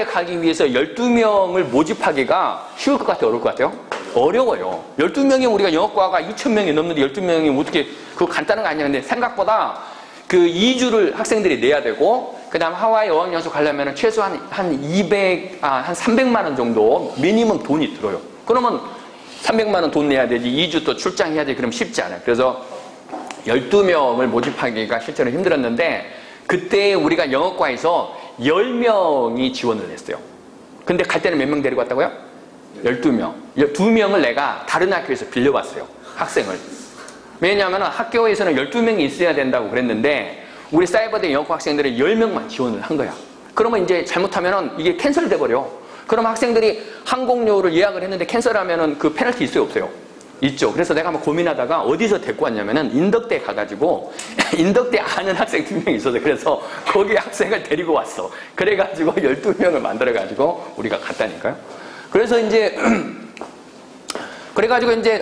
가기 위해서 12명을 모집하기가 쉬울 것 같아요? 어려울 것 같아요? 어려워요. 12명이 우리가 영어과가 2,000명이 넘는데 12명이 어떻게, 그거 간단한 거 아니야. 근데 생각보다 그 2주를 학생들이 내야 되고, 그 다음 하와이 어학연수 가려면 최소한 한 300만 원 정도 미니멈 돈이 들어요. 그러면 300만 원 돈 내야 되지. 2주 또 출장해야 되지. 그럼 쉽지 않아요. 그래서 12명을 모집하기가 실제로 힘들었는데, 그때 우리가 영어과에서 10명이 지원을 했어요. 근데 갈 때는 몇 명 데리고 왔다고요? 12명. 2명을 내가 다른 학교에서 빌려왔어요. 학생을. 왜냐하면 학교에서는 12명이 있어야 된다고 그랬는데 우리 사이버대 영어과 학생들이 10명만 지원을 한 거야. 그러면 이제 잘못하면 이게 캔슬돼 버려. 그럼 학생들이 항공료를 예약을 했는데 캔슬하면 그 페널티 있어요? 없어요? 있죠. 그래서 내가 한번 고민하다가 어디서 데리고 왔냐면은 인덕대 가가지고 인덕대 아는 학생 2명이 있어서 그래서 거기 학생을 데리고 왔어. 그래가지고 12명을 만들어가지고 우리가 갔다니까요. 그래서 이제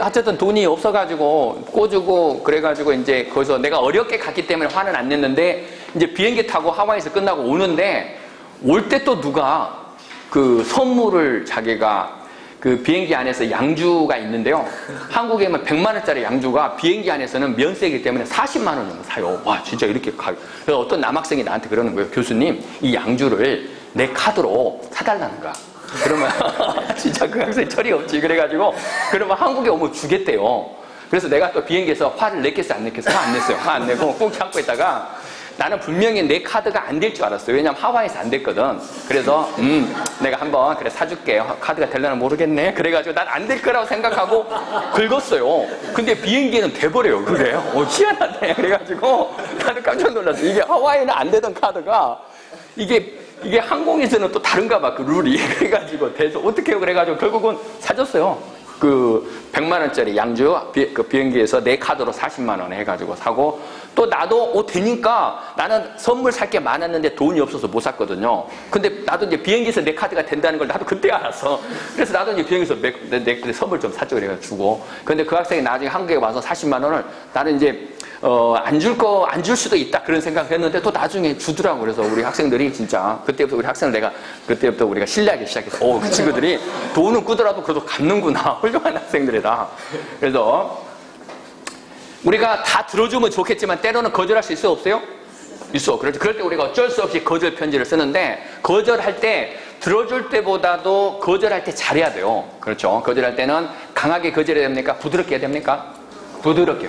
어쨌든 돈이 없어가지고 꿔주고 그래가지고 이제 거기서 내가 어렵게 갔기 때문에 화는 안 냈는데 이제 비행기 타고 하와이에서 끝나고 오는데 올 때 또 누가 그 선물을 자기가 그 비행기 안에서 양주가 있는데요. 한국에는 100만 원짜리 양주가 비행기 안에서는 면세이기 때문에 40만 원 정도 사요. 와, 진짜 이렇게 그래서 어떤 남학생이 나한테 그러는 거예요. 교수님, 이 양주를 내 카드로 사달라는 거야. 그러면 진짜 그 학생이 철이 없지. 그래가지고 그러면 한국에 오면 주겠대요. 그래서 내가 또 비행기에서 화를 냈겠어 안 냈겠어? 화 안 냈어요. 화 안 내고 꼭 참고 있다가 나는 분명히 내 카드가 안 될 줄 알았어요. 왜냐면 하와이에서 안 됐거든. 그래서 내가 한번 그래 사줄게. 카드가 될려나 모르겠네. 그래가지고 난 안 될 거라고 생각하고 긁었어요. 근데 비행기는 돼버려요. 그래. 희한하네. 그래가지고 나는 깜짝 놀랐어. 이게 하와이는 안 되던 카드가 이게 항공에서는 또 다른가 봐, 그 룰이. 그래가지고 돼서 어떻게 해요? 그래가지고 결국은 사줬어요. 그 100만 원짜리 양주 그 비행기에서 내 카드로 40만 원 해가지고 사고 또 나도 되니까 나는 선물 살 게 많았는데 돈이 없어서 못 샀거든요. 근데 나도 이제 비행기에서 내 카드가 된다는 걸 나도 그때 알았어. 그래서 나도 이제 비행기에서 내 선물 좀 샀죠. 그래가지고 주고. 근데 그 학생이 나중에 한국에 와서 40만 원을 나는 이제 안 줄 수도 있다 그런 생각을 했는데 또 나중에 주더라고. 그래서 우리 학생들이 진짜 그때부터 우리 학생을 내가 그때부터 우리가 신뢰하기 시작해서 그 친구들이 돈은 꾸더라도 그래도 갚는구나. 훌륭한 학생들이다. 그래서 우리가 다 들어주면 좋겠지만 때로는 거절할 수 있어요? 없어요? 있어. 그렇죠. 그럴 때 우리가 어쩔 수 없이 거절 편지를 쓰는데 거절할 때 들어줄 때보다도 거절할 때 잘해야 돼요. 그렇죠. 거절할 때는 강하게 거절해야 됩니까? 부드럽게 해야 됩니까? 부드럽게.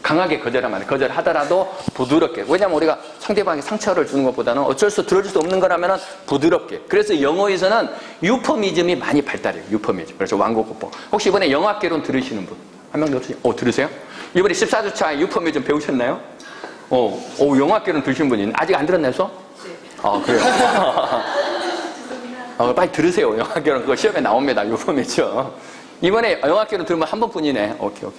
강하게 거절하면 안 돼. 거절하더라도 부드럽게. 왜냐면 우리가 상대방에 상처를 주는 것보다는 어쩔 수 들어줄 수 없는 거라면 부드럽게. 그래서 영어에서는 유포미즘이 많이 발달해요. 유포미즘. 그래서 완곡어법. 혹시 이번에 영어학개론 들으시는 분? 한 명도 없으세요? 들으세요? 이번에 14주차 유포미즘 배우셨나요? 영어학개론 들으신 분이 아직 안 들었나요, 수업? 네. 그래요? 빨리 들으세요. 영어학개론 그거 시험에 나옵니다. 유포미즘. 이번에 영어학개론 들으면 한 번뿐이네. 오케이.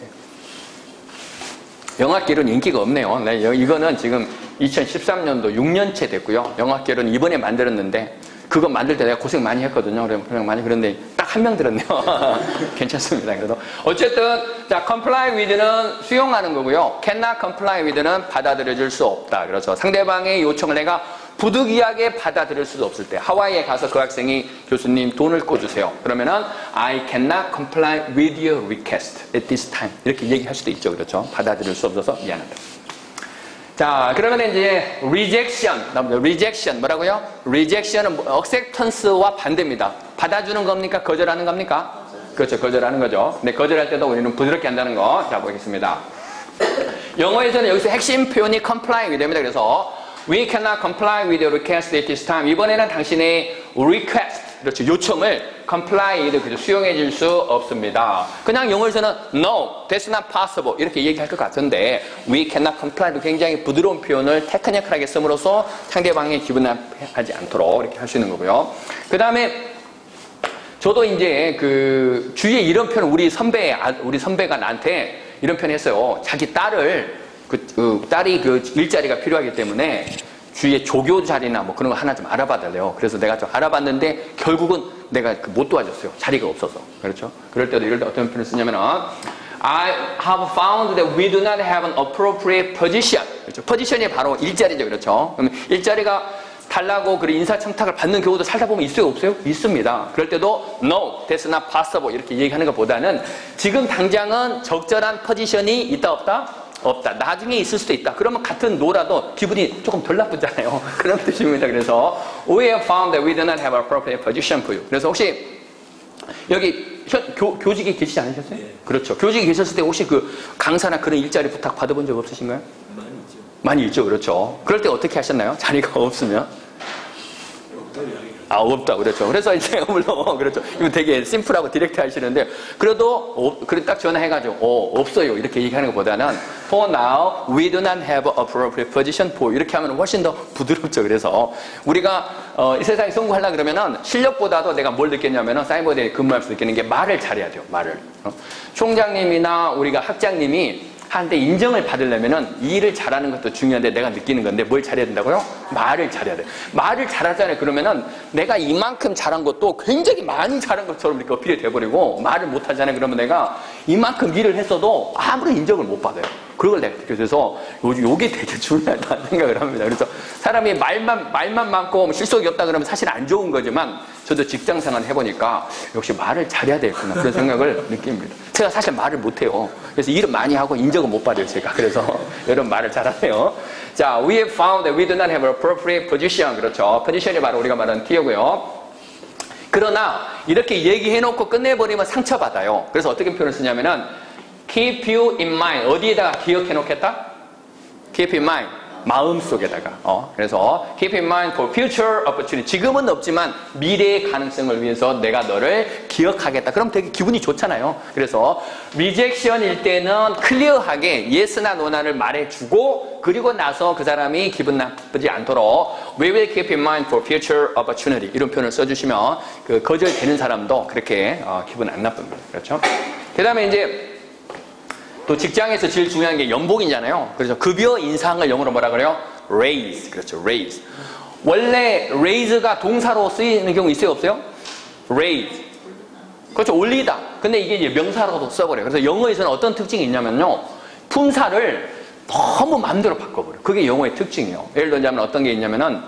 영어학개론 인기가 없네요. 네, 이거는 지금 2013년도 6년째 됐고요. 영어학개론 이번에 만들었는데 그거 만들 때 내가 고생 많이 했거든요. 그냥 많이 그런데 딱 한 명 들었네요. 괜찮습니다. 그래도 어쨌든 자, comply with는 수용하는 거고요. cannot comply with는 받아들여줄 수 없다. 그래서 상대방의 요청을 내가 부득이하게 받아들일 수도 없을 때 하와이에 가서 그 학생이 교수님 돈을 꿔주세요. 그러면은 I cannot comply with your request at this time 이렇게 얘기할 수도 있죠. 그렇죠? 받아들일 수 없어서 미안하다. 자, 그러면 이제 rejection 뭐라고요? rejection은 acceptance와 반대입니다. 받아주는 겁니까? 거절하는 겁니까? 그렇죠. 거절하는 거죠. 근데 거절할 때도 우리는 부드럽게 한다는 거. 자, 보겠습니다. 영어에서는 여기서 핵심 표현이 comply with입니다. 그래서 We cannot comply with your request at this time. 이번에는 당신의 request, 그렇죠. 요청을 comply with, 수용해 줄 수 없습니다. 그냥 영어에서는 no, that's not possible 이렇게 얘기할 것 같은데 we cannot comply도 굉장히 부드러운 표현을 테크니컬하게 씀으로써 상대방의 기분 나쁘지 않도록 이렇게 할 수 있는 거고요. 그 다음에 저도 이제 그 주위에 이런 표현 우리 선배가 나한테 이런 표현 했어요. 자기 딸을 딸이 그 일자리가 필요하기 때문에 주위에 조교 자리나 뭐 그런 거 하나 좀 알아봐 달래요. 그래서 내가 좀 알아봤는데 결국은 내가 못 도와줬어요. 자리가 없어서. 그렇죠? 그럴 때도 이럴 때 어떤 표현을 쓰냐면은 I have found that we do not have an appropriate position. 그렇죠? 포지션이 바로 일자리죠. 그렇죠? 그럼 일자리가 달라고 그런 인사청탁을 받는 경우도 살다 보면 있어요? 없어요? 있습니다. 그럴 때도 No, that's not possible 이렇게 얘기하는 것보다는 지금 당장은 적절한 포지션이 있다 없다? 없다. 나중에 있을 수도 있다. 그러면 같은 노라도 기분이 조금 덜 나쁘잖아요. 그런 뜻입니다. 그래서 We have found that we do not have an appropriate position for you. 그래서 혹시 여기 교직에 계시지 않으셨어요? 네. 그렇죠. 교직에 계셨을 때 혹시 그 강사나 그런 일자리 부탁 받아본 적 없으신가요? 많이 있죠. 많이 있죠. 그렇죠. 그럴 때 어떻게 하셨나요? 자리가 없으면? 없다. 그렇죠. 그래서 이제 물론 그렇죠. 이거 되게 심플하고 디렉트 하시는데 그래도 그래 딱 전화해가지고 없어요 이렇게 얘기하는 것보다는 For now we do not have appropriate position for 이렇게 하면 훨씬 더 부드럽죠. 그래서 우리가 이 세상에 성공하려고 그러면은 실력보다도 내가 뭘 느꼈냐면은 사이버대에 근무하면서 느끼는 게 말을 잘해야 돼요. 말을. 총장님이나 우리가 학장님이 한테 인정을 받으려면은 이 일을 잘하는 것도 중요한데 내가 느끼는 건데 뭘 잘해야 된다고요? 말을 잘해야 돼. 말을 잘하잖아요. 그러면은 내가 이만큼 잘한 것도 굉장히 많이 잘한 것처럼 이렇게 어필이 돼버리고 말을 못 하잖아요. 그러면 내가 이만큼 일을 했어도 아무런 인정을 못 받아요. 그걸 내가 느껴서 요게 되게 중요하다는 생각을 합니다. 그래서 사람이 말만 많고 실속이 없다 그러면 사실 안 좋은 거지만 저도 직장생활 해보니까 역시 말을 잘해야 되겠구나 그런 생각을 느낍니다. 제가 사실 말을 못해요. 그래서 일을 많이 하고 인정을 못 받아요. 제가. 그래서 여러분 말을 잘하네요. 자, we have found that we do not have an appropriate position. 그렇죠. 포지션이 바로 우리가 말하는 T고요. 그러나 이렇게 얘기해놓고 끝내버리면 상처받아요. 그래서 어떻게 표현을 쓰냐면은 keep you in mind. 어디에다가 기억해 놓겠다? keep in mind. 마음속에다가. 그래서 keep in mind for future opportunity. 지금은 없지만 미래의 가능성을 위해서 내가 너를 기억하겠다. 그럼 되게 기분이 좋잖아요. 그래서 rejection일 때는 클리어하게 yes나 no나를 말해주고 그리고 나서 그 사람이 기분 나쁘지 않도록 we will keep in mind for future opportunity. 이런 표현을 써주시면 그 거절되는 사람도 그렇게 기분 안 나쁩니다. 그렇죠? 그 다음에 이제 또 직장에서 제일 중요한 게 연봉이잖아요. 그래서 급여 인상을 영어로 뭐라 그래요? raise. 그렇죠. raise. 원래 raise가 동사로 쓰이는 경우 있어요? 없어요? raise. 그렇죠. 올리다. 근데 이게 이제 명사로도 써버려요. 그래서 영어에서는 어떤 특징이 있냐면요. 품사를 너무 마음대로 바꿔버려요. 그게 영어의 특징이에요. 예를 들자면 어떤 게 있냐면은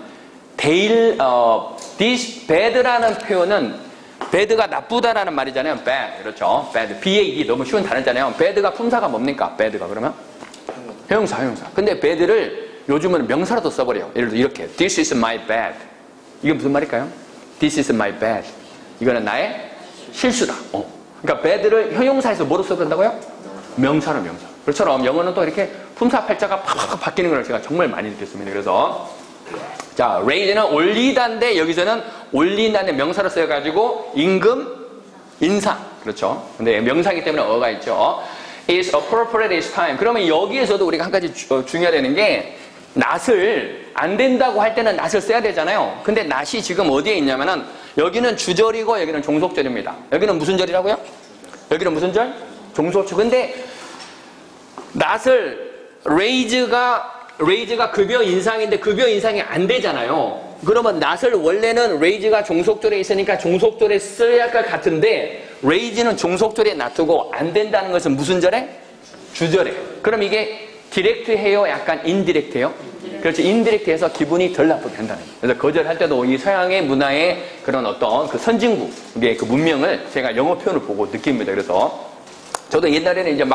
this bad라는 표현은 bad가 나쁘다라는 말이잖아요. bad. 그렇죠. bad. B-A-D. 너무 쉬운 단어잖아요. bad가 품사가 뭡니까? bad가 그러면? 형용사. 근데 bad를 요즘은 명사로도 써버려요. 예를 들어 이렇게. This is my bad. 이게 무슨 말일까요? This is my bad. 이거는 나의 실수다. 그러니까 bad를 형용사에서 뭐로 써본다고요? 명사로 명사. 그처럼 영어는 또 이렇게 품사 팔자가 팍팍 바뀌는 걸 제가 정말 많이 느꼈습니다. 그래서 자, raise는 올리다인데 여기서는 올린다는 명사로 써가지고 임금, 인상. 그렇죠. 근데 명사이기 때문에 어가 있죠. is appropriate this time. 그러면 여기에서도 우리가 한 가지 중요하다는 게 not을 안 된다고 할 때는 not을 써야 되잖아요. 근데 not이 지금 어디에 있냐면은 여기는 주절이고 여기는 종속절입니다. 여기는 무슨 절이라고요? 여기는 무슨 절? 종속절. 근데 not을 raise가 급여 인상인데 급여 인상이 안 되잖아요. 그러면 not을 원래는 raise가 종속절에 있으니까 종속절에 써야 할 것 같은데 raise는 종속절에 놔두고 안 된다는 것은 무슨 절에? 주절에. 그럼 이게 디렉트해요? 약간 인디렉트해요? 그렇죠. 인디렉트해서 기분이 덜 나쁘게 한다는 거예요. 그래서 거절할 때도 이 서양의 문화의 그런 어떤 그 선진국의 그 문명을 제가 영어 표현을 보고 느낍니다. 그래서 저도 옛날에는 이제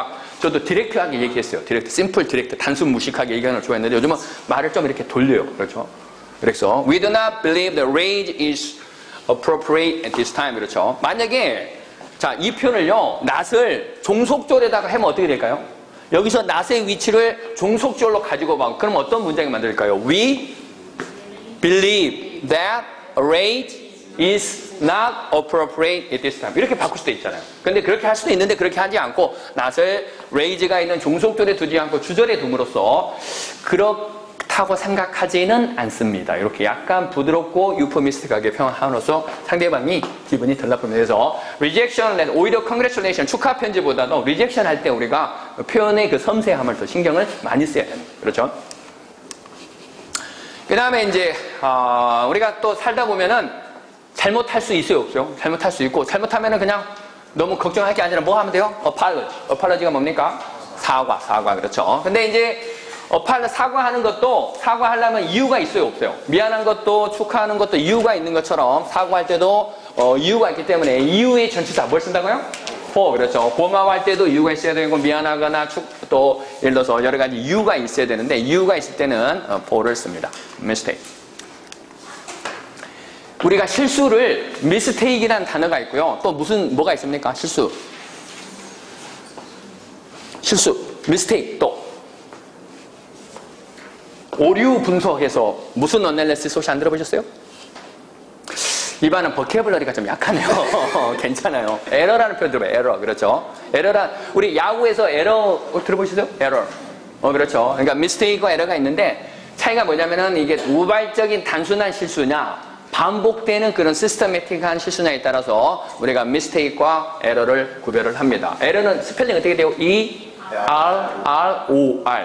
저도 디렉트하게 얘기했어요. 디렉트, 심플 디렉트, 단순 무식하게 얘기하는 걸 좋아했는데 요즘은 말을 좀 이렇게 돌려요. 그렇죠. 그래서 we do not believe the raise is appropriate at this time. 그렇죠. 만약에 자, 이 표현을요. not을 종속절에다가 하면 어떻게 될까요? 여기서 not의 위치를 종속절로 가지고 막 그럼 어떤 문장이 만들까요? We believe that a raise is not appropriate at this time. 이렇게 바꿀 수도 있잖아요. 근데 그렇게 할 수도 있는데 그렇게 하지 않고 not을 raise가 있는 종속절에 두지 않고 주절에 둠으로써 그렇다고 생각하지는 않습니다. 이렇게 약간 부드럽고 유포미스틱하게 표현함으로써 상대방이 기분이 덜 나쁩니다. 그래서 rejection, 오히려 congratulation, 축하 편지보다도 rejection 할 때 우리가 표현의 그 섬세함을 더 신경을 많이 써야 됩니다. 그렇죠? 그 다음에 이제 우리가 또 살다 보면은 잘못할 수 있어요, 없어요? 잘못할 수 있고, 잘못하면은 그냥 너무 걱정할 게 아니라 뭐 하면 돼요? apology. apology가 뭡니까? 사과, 그렇죠. 근데 이제, 사과하는 것도, 사과하려면 이유가 있어요, 없어요? 미안한 것도, 축하하는 것도 이유가 있는 것처럼, 사과할 때도, 이유가 있기 때문에, 이유의 전치사, 뭘 쓴다고요? for, 그렇죠. 고마워할 때도 이유가 있어야 되고, 미안하거나, 또, 예를 들어서 여러 가지 이유가 있어야 되는데, 이유가 있을 때는, for를 씁니다. mistake. 우리가 실수를 mistake이라는 단어가 있고요. 또 뭐가 있습니까? 실수, mistake. 또 오류 분석에서 무슨 어널리시스 혹시 안 들어보셨어요? 이반은 버케블러리가 좀 약하네요. 괜찮아요. 에러라는 표현 들어봐요. 에러. 그렇죠. 우리 야구에서 에러 들어보셨어요? 에러. 그렇죠. 그러니까 mistake와 에러가 있는데 차이가 뭐냐면은 이게 우발적인 단순한 실수냐 반복되는 그런 시스테매틱한 실수냐에 따라서 우리가 mistake과 에러를 구별을 합니다. 에러는 스펠링 어떻게 돼요? E-R-R-O-R.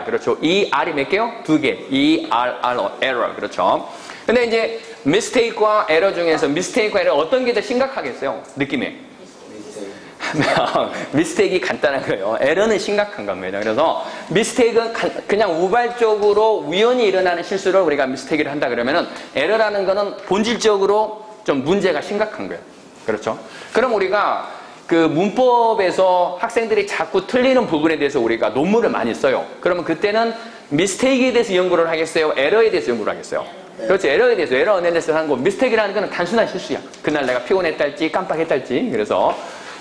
그렇죠. E-R이 몇 개요? 2개. E-R-R-O. error. 그렇죠. 근데 이제 mistake과 에러 중에서 mistake과 에러 어떤 게 더 심각하겠어요? 느낌에. mistake이 간단한 거예요. 에러는 심각한 겁니다. 그래서 mistake은 그냥 우발적으로 우연히 일어나는 실수를 우리가 mistake를 한다 그러면은 에러라는 거는 본질적으로 좀 문제가 심각한 거예요. 그렇죠? 그럼 우리가 그 문법에서 학생들이 자꾸 틀리는 부분에 대해서 우리가 논문을 많이 써요. 그러면 그때는 mistake에 대해서 연구를 하겠어요? 에러에 대해서 연구를 하겠어요? 그렇죠. 에러에 대해서 에러 어널리시스 하는 거 mistake라는 거는 단순한 실수야. 그날 내가 피곤했달지 깜빡했달지. 그래서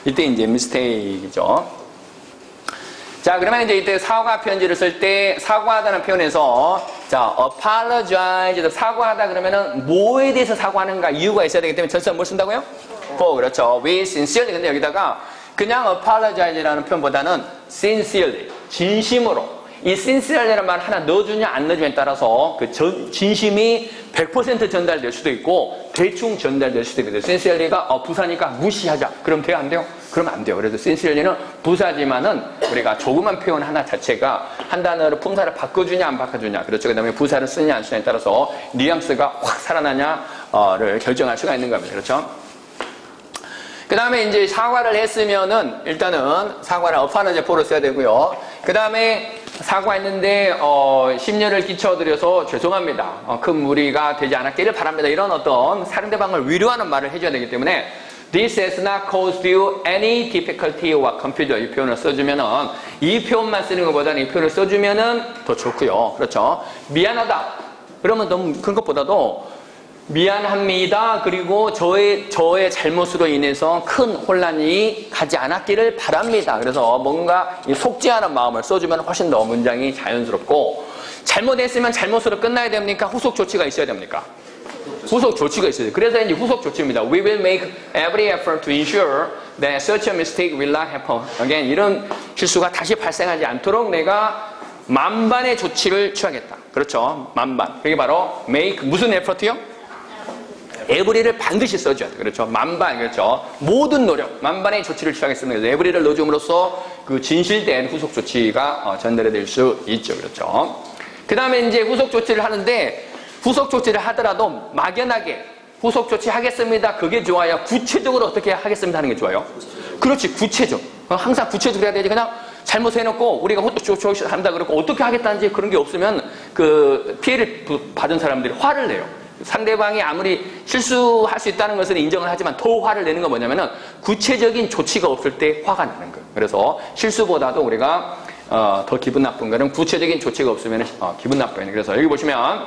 이때 이제 mistake이죠. 자, 그러면 이제 이때 사과 편지를 쓸 때 사과하다는 표현에서 자, apologize, 사과하다 그러면은 뭐에 대해서 사과하는가 이유가 있어야 되기 때문에 전치사 뭘 쓴다고요? for, 그렇죠. We sincerely. 근데 여기다가 그냥 apologize라는 표현보다는 sincerely, 진심으로. 이 sincerely라는 말 하나 넣어주냐 안 넣어주냐에 따라서 그 진심이 100% 전달될 수도 있고 대충 전달될 수도 있거든요. sincerely가 부사니까 무시하자. 그럼 돼요? 안 돼요? 그러면 안 돼요. 그래서 sincerely는 부사지만은 우리가 조그만 표현 하나 자체가 한 단어로 품사를 바꿔주냐 안 바꿔주냐, 그렇죠. 그 다음에 부사를 쓰냐 안 쓰냐에 따라서 뉘앙스가 확 살아나냐를 결정할 수가 있는 겁니다. 그렇죠. 그 다음에 이제 사과를 했으면은 일단은 사과를 apologize for로 써야 되고요. 그 다음에 사과했는데 심려를 끼쳐드려서 죄송합니다. 큰 무리가 되지 않았기를 바랍니다. 이런 어떤 상대방을 위로하는 말을 해줘야 되기 때문에 This has not caused you any difficulty or confusion. 이 표현을 써주면은 이 표현만 쓰는 것보다는 이 표현을 써주면은 더 좋고요. 그렇죠. 미안하다. 그러면 너무 큰 것보다도 미안합니다. 그리고 저의 잘못으로 인해서 큰 혼란이 가지 않았기를 바랍니다. 그래서 뭔가 속지 않은 마음을 써주면 훨씬 더 문장이 자연스럽고, 잘못했으면 잘못으로 끝나야 됩니까? 후속 조치가 있어야 됩니까? 후속 조치가 있어야 돼요. 그래서 이제 후속 조치입니다. We will make every effort to ensure that such a mistake will not happen again. 이런 실수가 다시 발생하지 않도록 내가 만반의 조치를 취하겠다. 그렇죠. 만반. 그게 바로 make 무슨 effort요? 에브리를 반드시 써줘야 돼. 그렇죠. 만반, 그렇죠. 모든 노력, 만반의 조치를 취하겠습니다. 그래서 에브리를 넣어줌으로써 그 진실된 후속 조치가 전달이 될 수 있죠. 그렇죠. 그 다음에 이제 후속 조치를 하는데, 후속 조치를 하더라도 막연하게 후속 조치 하겠습니다. 그게 좋아요. 구체적으로 어떻게 하겠습니다 하는 게 좋아요. 그렇지, 구체적. 항상 구체적으로 해야 되지. 그냥 잘못해놓고 우리가 후속 조치 한다 그러고 어떻게 하겠다는지 그런 게 없으면 그 피해를 받은 사람들이 화를 내요. 상대방이 아무리 실수할 수 있다는 것은 인정을 하지만 더 화를 내는 건 뭐냐면은 구체적인 조치가 없을 때 화가 나는 거예요. 그래서 실수보다도 우리가 더 기분 나쁜 거는 구체적인 조치가 없으면 기분 나빠요. 그래서 여기 보시면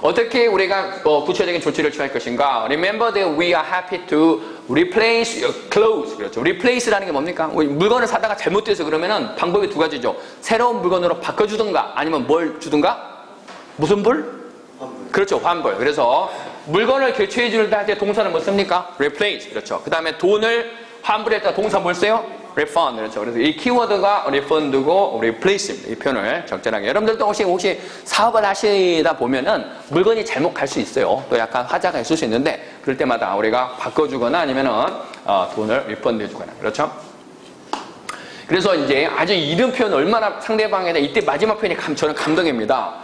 어떻게 우리가 구체적인 조치를 취할 것인가? Remember that we are happy to replace your clothes. 그렇죠. replace라는 게 뭡니까? 물건을 사다가 잘못돼서 그러면은 방법이 두 가지죠. 새로운 물건으로 바꿔주든가 아니면 뭘 주든가? 무슨 불? 그렇죠. 환불. 그래서 물건을 교체해 줄 때 동사는 뭐 씁니까? replace. 그렇죠. 그 다음에 돈을 환불했다 동사 뭘 써요? refund. 그렇죠. 그래서 이 키워드가 refund고 replace입니다. 이 표현을 적절하게. 여러분들도 혹시 사업을 하시다 보면은 물건이 잘못 갈 수 있어요. 또 약간 화자가 있을 수 있는데 그럴 때마다 우리가 바꿔주거나 아니면은 돈을 refund 해주거나. 그렇죠. 그래서 이제 아주 이런 표현 얼마나 상대방에 대해 이때 마지막 표현이 저는 감동입니다.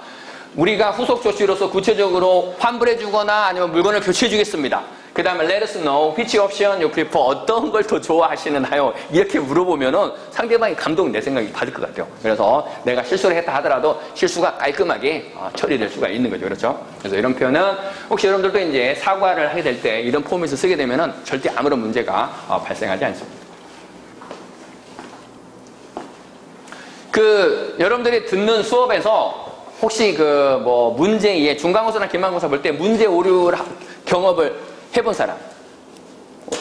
우리가 후속 조치로서 구체적으로 환불해주거나 아니면 물건을 교체해주겠습니다. 그 다음에 let us know which option you prefer. 어떤 걸 더 좋아하시나요? 이렇게 물어보면은 상대방이 감동 내 생각이 받을 것 같아요. 그래서 내가 실수를 했다 하더라도 실수가 깔끔하게 처리될 수가 있는 거죠. 그렇죠? 그래서 이런 표현은 혹시 여러분들도 이제 사과를 하게 될 때 이런 포맷을 쓰게 되면은 절대 아무런 문제가 발생하지 않습니다. 여러분들이 듣는 수업에서 혹시 문제, 중간고사나 기말고사 볼 때 문제 오류 경험을 해본 사람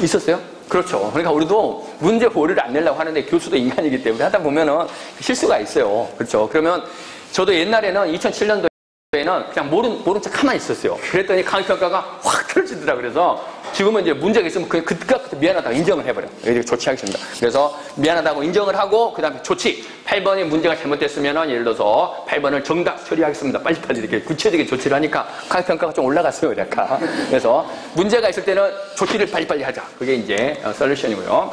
있었어요? 그렇죠. 그러니까 우리도 문제 오류를 안 내려고 하는데 교수도 인간이기 때문에 하다 보면은 실수가 있어요. 그렇죠. 그러면 저도 옛날에는 2007년도에는 그냥 모른 척 가만히 있었어요. 그랬더니 강의평가가 확 틀어지더라고요. 그래서 지금은 이제 문제가 있으면 그때 미안하다고 인정을 해버려요. 이렇게 조치하겠습니다. 그래서 미안하다고 인정을 하고 그 다음에 조치. 8번이 문제가 잘못됐으면 예를 들어서 8번을 정답 처리하겠습니다. 빨리빨리 이렇게 구체적인 조치를 하니까 강의평가가 좀 올라갔어요. 약간. 그래서 문제가 있을 때는 조치를 빨리빨리 하자. 그게 이제 솔루션이고요.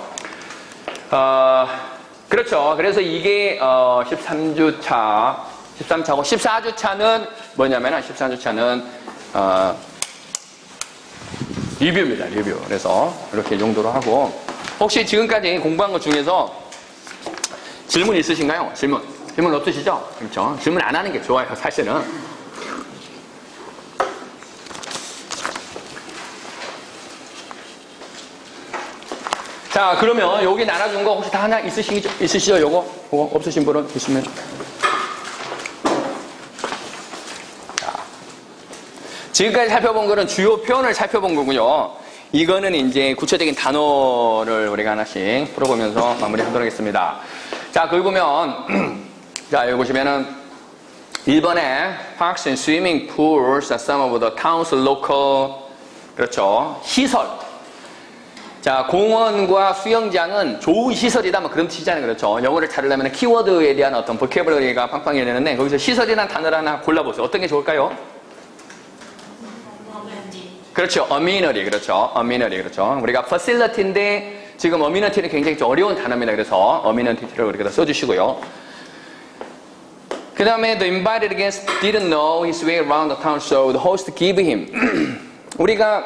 그렇죠. 그래서 이게 13주차고 14주차는 뭐냐면은 14주차는 리뷰입니다. 리뷰. 그래서 이렇게 정도로 하고 혹시 지금까지 공부한 것 중에서 질문 있으신가요? 질문 없으시죠? 그렇죠. 질문 안 하는 게 좋아요. 사실은. 자, 그러면 여기 나눠준 거 혹시 다 하나 있으시죠? 요거 없으신 분은 있으면. 지금까지 살펴본 거는 주요 표현을 살펴본 거고요. 이거는 이제 구체적인 단어를 우리가 하나씩 풀어보면서 마무리하도록 하겠습니다. 자, 거기 보면, 자, 여기 보시면은, 1번에 parks and swimming pools are some of the town's local 그렇죠. 시설. 자, 공원과 수영장은 좋은 시설이다. 뭐 그런 뜻이잖아요. 그렇죠. 영어를 찾으려면 키워드에 대한 어떤 보캐블러리가 팡팡해야 되는데 거기서 시설이라는 단어를 하나 골라보세요. 어떤 게 좋을까요? 그렇죠. amenity. 그렇죠. amenity. 그렇죠. 우리가 facility인데 지금 amenity는 굉장히 좀 어려운 단어입니다. 그래서 amenity를 우리가 써주시고요. 그 다음에 the invited guest didn't know his way around the town, so the host gave him. 우리가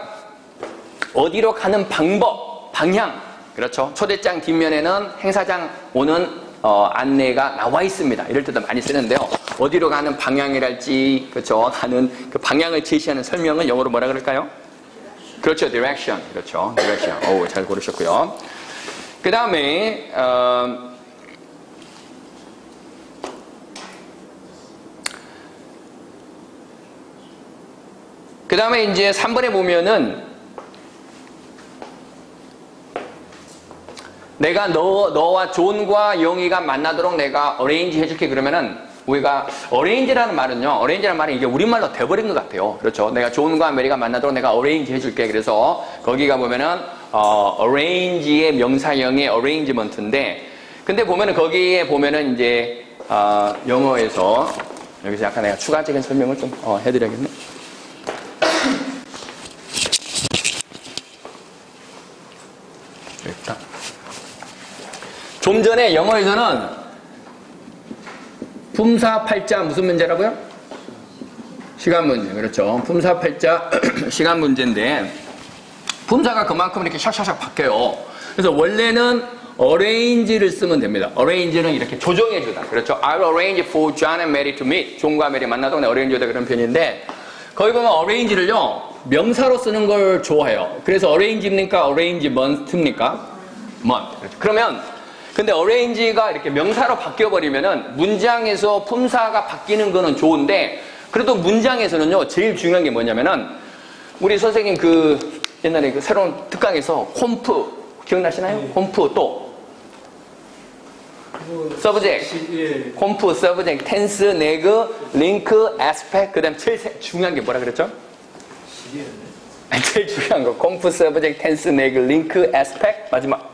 어디로 가는 방법, 방향, 그렇죠. 초대장 뒷면에는 행사장 오는 안내가 나와 있습니다. 이럴 때도 많이 쓰는데요. 어디로 가는 방향이랄지, 그렇죠. 가는 그 방향을 제시하는 설명은 영어로 뭐라 그럴까요? 그렇죠. direction. 그렇죠. direction. 오, 잘 고르셨고요. 그 다음에 그 다음에 이제 3번에 보면은 내가 너와 존과 영희가 만나도록 내가 어레인지 해줄게 그러면은 우리가 어레인지라는 말은요. 어레인지라는 말은 이게 우리말로 돼버린 것 같아요. 그렇죠. 내가 존과 메리가 만나도록 내가 어레인지 해줄게. 그래서 거기가 보면은 어레인지의 명사형의 어레인지먼트인데 근데 보면은 거기에 보면은 이제 영어에서 여기서 약간 내가 추가적인 설명을 좀 해드려야겠네. 좀 전에 영어에서는 품사팔자 무슨 문제라고요? 시간 문제. 그렇죠. 품사팔자 시간 문제인데 품사가 그만큼 이렇게 샥샥샥 바뀌어요. 그래서 원래는 arrange를 쓰면 됩니다. arrange는 이렇게 조정해주다. 그렇죠. I'll arrange for John and Mary to meet. 존과 메리 만나도록 arrange 하다 그런 편인데 거기 보면 arrange를요 명사로 쓰는 걸 좋아해요. 그래서 arrange입니까? arrangement입니까? month. 그렇죠. 그러면 근데 arrange가 이렇게 명사로 바뀌어버리면은 문장에서 품사가 바뀌는 거는 좋은데 그래도 문장에서는요 제일 중요한 게 뭐냐면은 우리 선생님 그 옛날에 그 새로운 특강에서 콤프 기억나시나요? 콤프 또 subject, 콤프, subject, tense, neg, link, aspect 그 다음 제일 중요한 게 뭐라 그랬죠? 제일 중요한 거 콤프, subject, tense, neg, link, aspect 마지막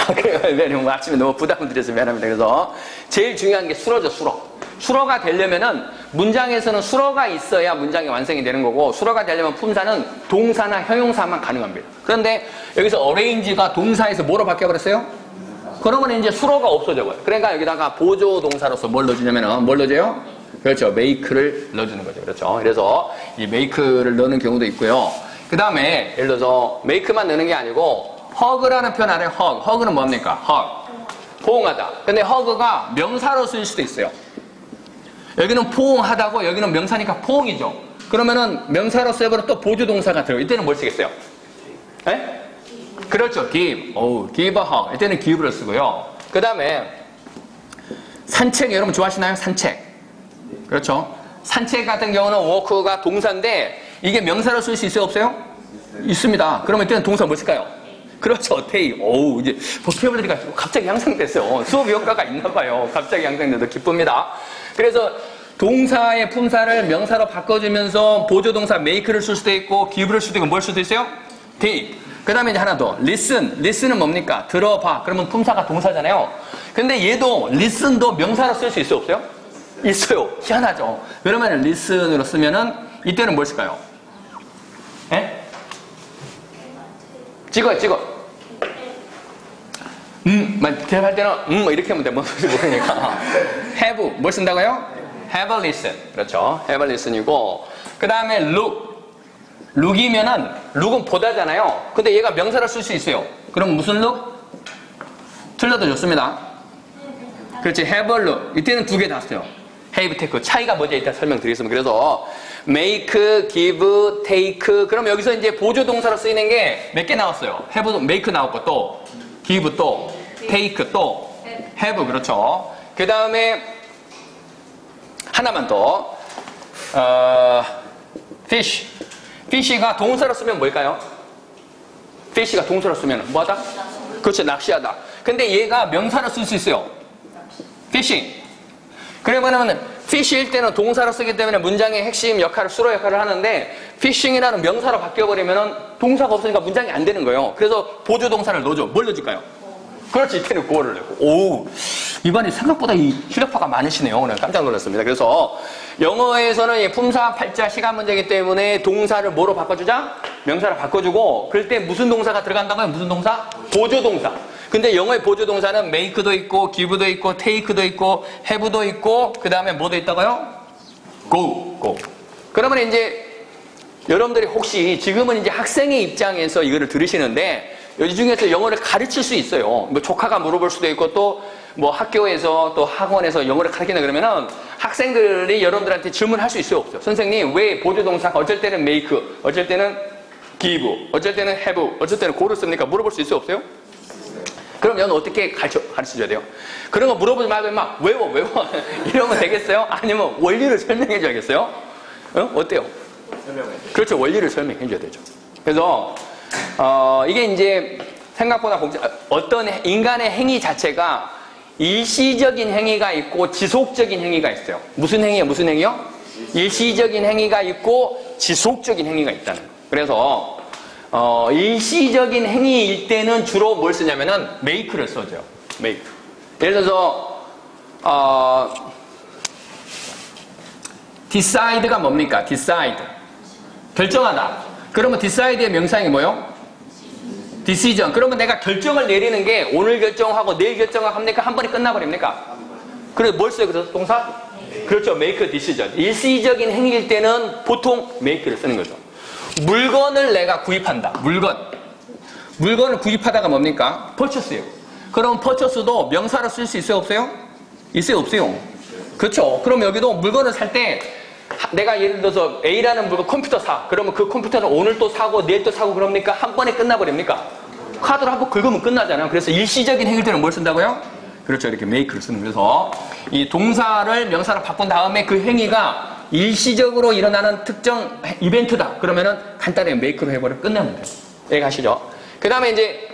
그래요. 아침에 너무 부담을 드려서 미안합니다. 그래서 제일 중요한 게 수로죠, 수로. 수로가 되려면은 문장에서는 수로가 있어야 문장이 완성이 되는 거고 수로가 되려면 품사는 동사나 형용사만 가능합니다. 그런데 여기서 arrange가 동사에서 뭐로 바뀌어버렸어요? 그러면 이제 수로가 없어져버려요. 그러니까 여기다가 보조 동사로서 뭘 넣어주냐면은 뭘 넣어줘요? 그렇죠. make를 넣어주는 거죠. 그렇죠. 그래서 이 make를 넣는 경우도 있고요. 그 다음에 예를 들어서 make만 넣는 게 아니고 hug라는 표현 안에 hug는 뭡니까? hug. 포옹하다. 근데 hug가 명사로 쓸 수도 있어요. 여기는 포옹하다고 여기는 명사니까 포옹이죠. 그러면은 명사로 써버려 또 보조동사가 들어요. 이때는 뭘 쓰겠어요? 에? 그렇죠. give. give a hug. 이때는 give를 쓰고요. 그 다음에 산책 여러분 좋아하시나요? 산책. 그렇죠. 산책 같은 경우는 walk가 동사인데 이게 명사로 쓸 수 있어요? 없어요? 있습니다. 그러면 이때는 동사 뭐 쓸까요? 그렇죠. take. 이제 보캐블러리가 갑자기 향상됐어요. 수업 효과가 있나 봐요. 갑자기 향상돼도 기쁩니다. 그래서 동사의 품사를 명사로 바꿔주면서 보조동사 make를 쓸 수도 있고 give를 쓸 수도 있고 뭘 수도 있어요? take. 그 다음에 이제 하나 더. listen. listen은 뭡니까? 들어봐. 그러면 품사가 동사잖아요. 근데 얘도 listen도 명사로 쓸 수 있어요? 없어요? 있어요. 희한하죠. 그러면 listen으로 쓰면은 이때는 뭘 쓸까요? 에? 찍어. 대답할 때는 이렇게 하면 돼. 뭔지 모르니까. have 뭘 쓴다고요? have a listen. 그렇죠. have a listen이고 그 다음에 look이면은 look은 보다잖아요. 근데 얘가 명사로 쓸 수 있어요. 그럼 무슨 look? 틀려도 좋습니다. 그렇지. have a look. 이때는 두 개 다 써요. have, take. 차이가 뭐지? 이따 설명드리겠습니다. 그래서 make, give, take. 그럼 여기서 이제 보조동사로 쓰이는 게 몇 개 나왔어요? have, make 나왔고 또 give 또 take 또 have. 그렇죠. 그 다음에 하나만 더 fish. fish가 동사로 쓰면 뭘까요? fish가 동사로 쓰면 뭐하다? 그렇죠. 낚시하다. 근데 얘가 명사로 쓸 수 있어요. fishing. 그러면은 fish일 때는 동사로 쓰기 때문에 문장의 핵심 역할을 수로 역할을 하는데 fishing이라는 명사로 바뀌어버리면은 동사가 없으니까 문장이 안 되는 거예요. 그래서 보조 동사를 넣어줘. 뭘 넣어줄까요? 그렇지, 이때는 고어를 내고. 오, 이반이 생각보다 이 실력파가 많으시네요. 오늘 깜짝 놀랐습니다. 그래서 영어에서는 이 품사, 팔자, 시간 문제이기 때문에 동사를 뭐로 바꿔주자? 명사로 바꿔주고, 그럴 때 무슨 동사가 들어간다고요? 무슨 동사? 보조 동사. 근데 영어의 보조 동사는 make도 있고, give도 있고, take도 있고, have도 있고, 그 다음에 뭐도 있다고요? go. 그러면 이제 여러분들이 혹시 지금은 이제 학생의 입장에서 이거를 들으시는데, 이 중에서 영어를 가르칠 수 있어요. 뭐 조카가 물어볼 수도 있고 또 뭐 학교에서 또 학원에서 영어를 가르친다 그러면은 학생들이 여러분들한테 질문할 수 있어요, 없어요? 선생님, 왜 보조동사가 어쩔 때는 make, 어쩔 때는 give, 어쩔 때는 have, 어쩔 때는 go를 씁니까? 물어볼 수 있어요, 없어요? 그럼 여러분 어떻게 가르쳐줘야 돼요? 그런 거 물어보지 말고 막 외워 이러면 되겠어요? 아니면 원리를 설명해 줘야겠어요? 어때요? 그렇죠, 원리를 설명해 줘야 되죠. 그래서 이게 이제 생각보다 어떤 인간의 행위 자체가 일시적인 행위가 있고 지속적인 행위가 있어요. 무슨 행위요? 무슨 행위요? 일시적인 행위가 있고 지속적인 행위가 있다는 거예요. 그래서 일시적인 행위일 때는 주로 뭘 쓰냐면은 make를 써줘요. make. 예를 들어서 decide가 뭡니까? decide. 결정하다. 그러면 decide의 명사형이 뭐예요? decision. 그러면 내가 결정을 내리는 게 오늘 결정하고 내일 결정을 합니까? 한 번에 끝나버립니까? 그래서 뭘 써요? 그래서 동사? 그렇죠. make a decision. 일시적인 행위일 때는 보통 make를 쓰는 거죠. 물건을 내가 구입한다. 물건을 구입하다가 뭡니까? purchase예요. 그럼 purchase도 명사로 쓸 수 있어요? 없어요? 있어요? 없어요? 그렇죠. 그럼 여기도 물건을 살 때 내가 예를 들어서 A라는 물건 컴퓨터 사. 그러면 그 컴퓨터는 오늘 또 사고 내일 또 사고 그럽니까? 한 번에 끝나버립니까? 카드로 한번 긁으면 끝나잖아요. 그래서 일시적인 행위일 때는 뭘 쓴다고요? 그렇죠. 이렇게 make를 쓰는 거예요. 그래서 이 동사를 명사로 바꾼 다음에 그 행위가 일시적으로 일어나는 특정 이벤트다. 그러면은 간단하게 make로 해버리면 끝내면 돼요. 이해가시죠? 그 다음에 이제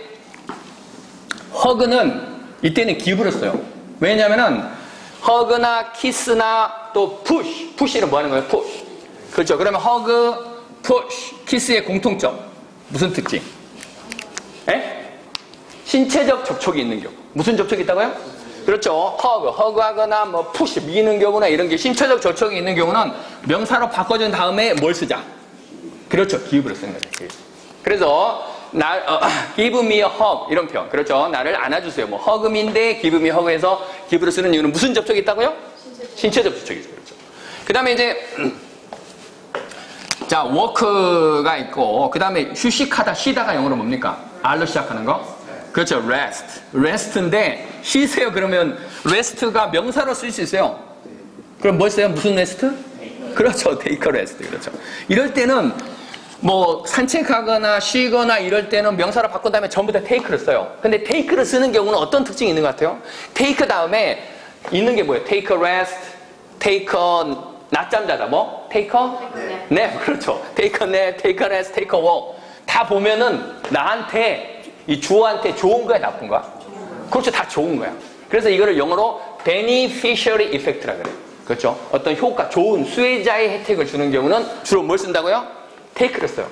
hug는 이때는 give를 써요. 왜냐면은 hug나 kiss나 또 push는 뭐 하는 거예요? push. 그렇죠. 그러면 hug, push, kiss의 공통점. 무슨 특징? 에? 신체적 접촉이 있는 경우. 무슨 접촉이 있다고요? 그렇죠. hug하거나 뭐 push, 미는 경우나 이런 게 신체적 접촉이 있는 경우는 명사로 바꿔준 다음에 뭘 쓰자? 그렇죠. give를 쓰는 거죠. 그래서 give me a hug 이런 표현. 그렇죠. 나를 안아주세요. 뭐 hug me인데 give me a hug에서 give를 쓰는 이유는 무슨 접촉이 있다고요? 신체적 접촉이죠. 그렇죠. 그 다음에 이제 자 work가 있고 그 다음에 휴식하다 쉬다가 영어로 뭡니까? R로 시작하는 거? 그렇죠. rest인데 쉬세요. 그러면 rest가 명사로 쓸 수 있어요. 그럼 뭘 써요? 무슨 rest? 그렇죠. take a rest. 그렇죠. 이럴 때는 뭐 산책하거나 쉬거나 이럴 때는 명사로 바꾼 다음에 전부 다 take를 써요. 근데 take를 쓰는 경우는 어떤 특징이 있는 것 같아요? take 다음에 있는 게 뭐예요? take a rest, take a 낮잠 자다 뭐? take a nap. 그렇죠. take a nap, take a rest, take a walk. 다 보면은 나한테 이 주어한테 좋은 거야, 나쁜 거야? 그렇죠. 다 좋은 거야. 그래서 이거를 영어로 beneficiary effect라 그래요. 그렇죠. 어떤 효과, 좋은 수혜자의 혜택을 주는 경우는 주로 뭘 쓴다고요? 테이크를 써요.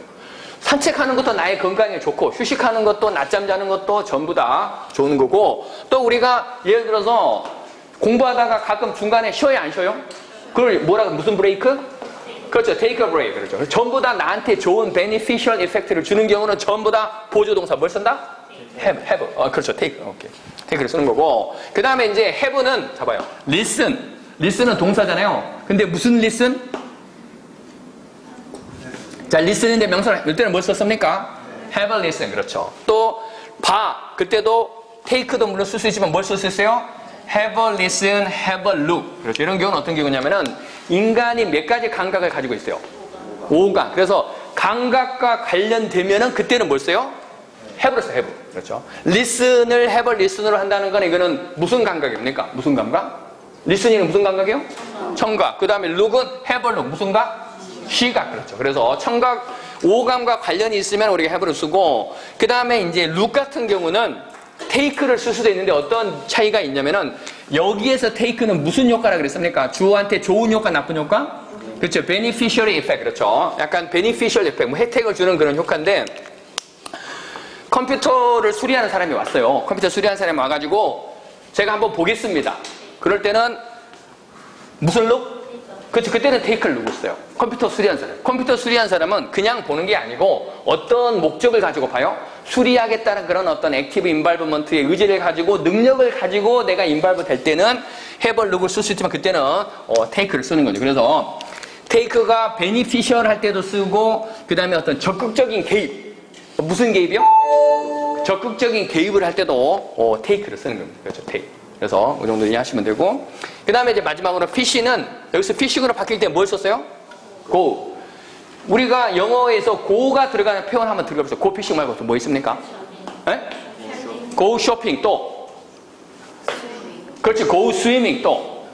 산책하는 것도 나의 건강에 좋고 휴식하는 것도 낮잠 자는 것도 전부 다 좋은 거고 또 우리가 예를 들어서 공부하다가 가끔 중간에 쉬어요 안 쉬어요? 그걸 뭐라고 무슨 브레이크? 그렇죠. take a break. 그렇죠. 전부 다 나한테 좋은 beneficial effect를 주는 경우는 전부 다 보조동사 뭘 쓴다? have. 그렇죠. take. 오케이. take를 쓰는 거고 그 다음에 이제 have는 잡아요. listen은 동사잖아요. 근데 무슨 listen? 자, listen인데 명사를 이때는 뭘 썼습니까? have a listen. 그렇죠. 또 봐. 그때도 take도 물론 쓸 수 있지만 뭘 쓸 수 있어요? have a listen, have a look. 그렇죠. 이런 경우는 어떤 경우냐면은 인간이 몇 가지 감각을 가지고 있어요? 5감. 그래서 감각과 관련되면은 그때는 뭘 써요? have를 써요. have. 그렇죠. listen을 have a listen으로 한다는 건 이거는 무슨 감각입니까? 무슨 감각? listening은 무슨 감각이에요? 청각. 그 다음에 look은 have a look. 무슨 각? 시각. 그렇죠. 그래서 청각, 오감과 관련이 있으면 우리가 have를 쓰고 그 다음에 이제 look 같은 경우는 take를 쓸 수도 있는데 어떤 차이가 있냐면은 여기에서 take는 무슨 효과라 그랬습니까? 주어한테 좋은 효과, 나쁜 효과? 그렇죠. beneficial effect. 그렇죠. 약간 beneficial effect, 뭐 혜택을 주는 그런 효과인데, 컴퓨터를 수리하는 사람이 왔어요. 컴퓨터 수리하는 사람이 와가지고, 제가 한번 보겠습니다. 그럴 때는, 무슨 룩? 그렇죠. 그때는 take를 누르셨어요. 컴퓨터 수리한 사람. 컴퓨터 수리한 사람은 그냥 보는 게 아니고, 어떤 목적을 가지고 봐요? 수리하겠다는 그런 어떤 액티브 인발브먼트의 의지를 가지고, 능력을 가지고 내가 인발브 될 때는 have a look을 쓸 수 있지만, 그때는 take를 쓰는 거죠. 그래서, take가 beneficial 할 때도 쓰고, 그 다음에 어떤 적극적인 개입. 무슨 개입이요? 적극적인 개입을 할 때도 take를 쓰는 겁니다. 그렇죠. take. 그래서 이 정도 이해하시면 되고, 그 다음에 이제 마지막으로 fish는 여기서 fishing으로 바뀔 때 뭘 썼어요? go. 우리가 영어에서 go가 들어가는 표현 한번 들어보세요. go fishing 말고 또 뭐 있습니까? 네? go shopping 또. 그렇지. go swimming 또.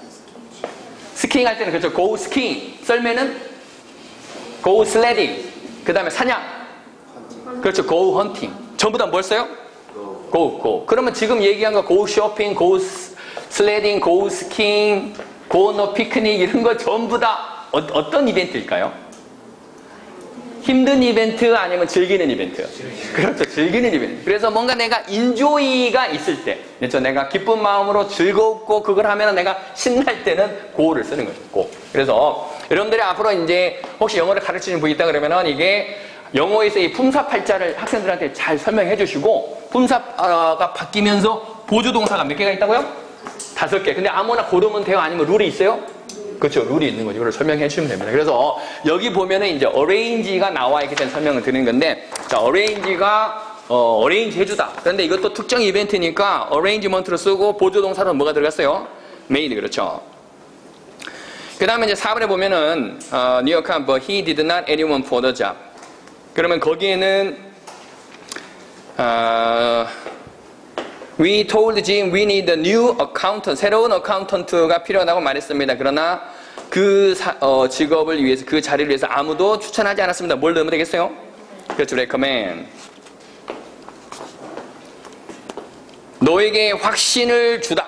스키잉 할 때는 그렇죠. go skiing. 썰매는 go sledding. 그 다음에 사냥. 그렇죠. go hunting. 전부 다 뭘 써요? go. 그러면 지금 얘기한 거 go shopping, go sledding, go skiing, go on a picnic 이런 거 전부 다 어떤 이벤트일까요? 힘든 이벤트 아니면 즐기는 이벤트? 그렇죠. 즐기는 이벤트. 그래서 뭔가 내가 인조이가 있을 때, 그렇죠. 내가 기쁜 마음으로 즐겁고 그걸 하면 내가 신날 때는 go를 쓰는 거죠. go. 그래서 여러분들이 앞으로 이제 혹시 영어를 가르치는 분이 있다 그러면은 이게 영어에서 이 품사팔자를 학생들한테 잘 설명해 주시고, 품사가 바뀌면서 보조동사가 몇 개가 있다고요? 5개. 근데 아무나 고르면 돼요? 아니면 룰이 있어요? 그렇죠. 룰이 있는 거죠. 이걸 설명해 주시면 됩니다. 그래서 여기 보면은 이제 arrange가 나와 있기 때문에 설명을 드리는 건데, 자, arrange가 arrange 해주다. 그런데 이것도 특정 이벤트니까 arrangement로 쓰고, 보조동사로 뭐가 들어갔어요? made. 그렇죠. 그 다음에 이제 4번에 보면은 New account, but he did not anyone for the job. 그러면 거기에는 We told Jim we need a new accountant. 새로운 accountant가 필요하다고 말했습니다. 그러나 그 직업을 위해서, 그 자리를 위해서 아무도 추천하지 않았습니다. 뭘 넣으면 되겠어요? 그렇죠. recommend. 너에게 확신을 주다.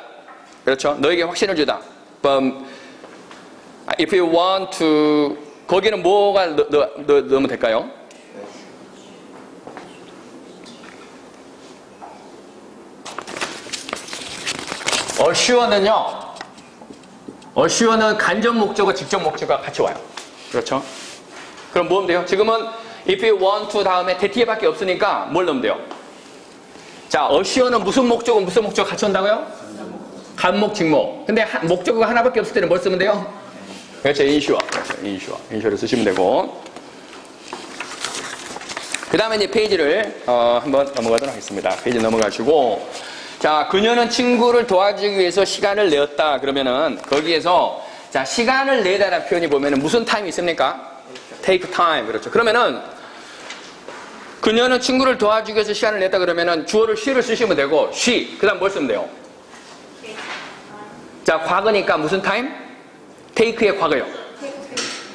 그렇죠. 너에게 확신을 주다. If you want to, 거기는 뭐가 넣으면 될까요? assure는 간접 목적어, 직접 목적어가 같이 와요. 그렇죠? 그럼 뭐 하면 돼요? 지금은 if you want to 다음에 대티에밖에 없으니까 뭘 넣으면 돼요? 자, assure는 무슨 목적어 같이 온다고요? 간목, 직목. 근데 목적어가 하나밖에 없을 때는 뭘 쓰면 돼요? 그렇죠. ensure. 그렇죠. ensure를 쓰시면 되고. 그 다음에 이제 페이지를 한번 넘어가도록 하겠습니다. 페이지 넘어가시고, 자, 그녀는 친구를 도와주기 위해서 시간을 내었다. 그러면은 거기에서 자, 시간을 내다라는 표현이 보면은 무슨 타임이 있습니까? take time. 그렇죠. 그러면은 그녀는 친구를 도와주기 위해서 시간을 냈다 그러면은 주어를 she를 쓰시면 되고, she. 그다음 뭘 쓰면 돼요? 자, 과거니까 무슨 타임? take의 과거요.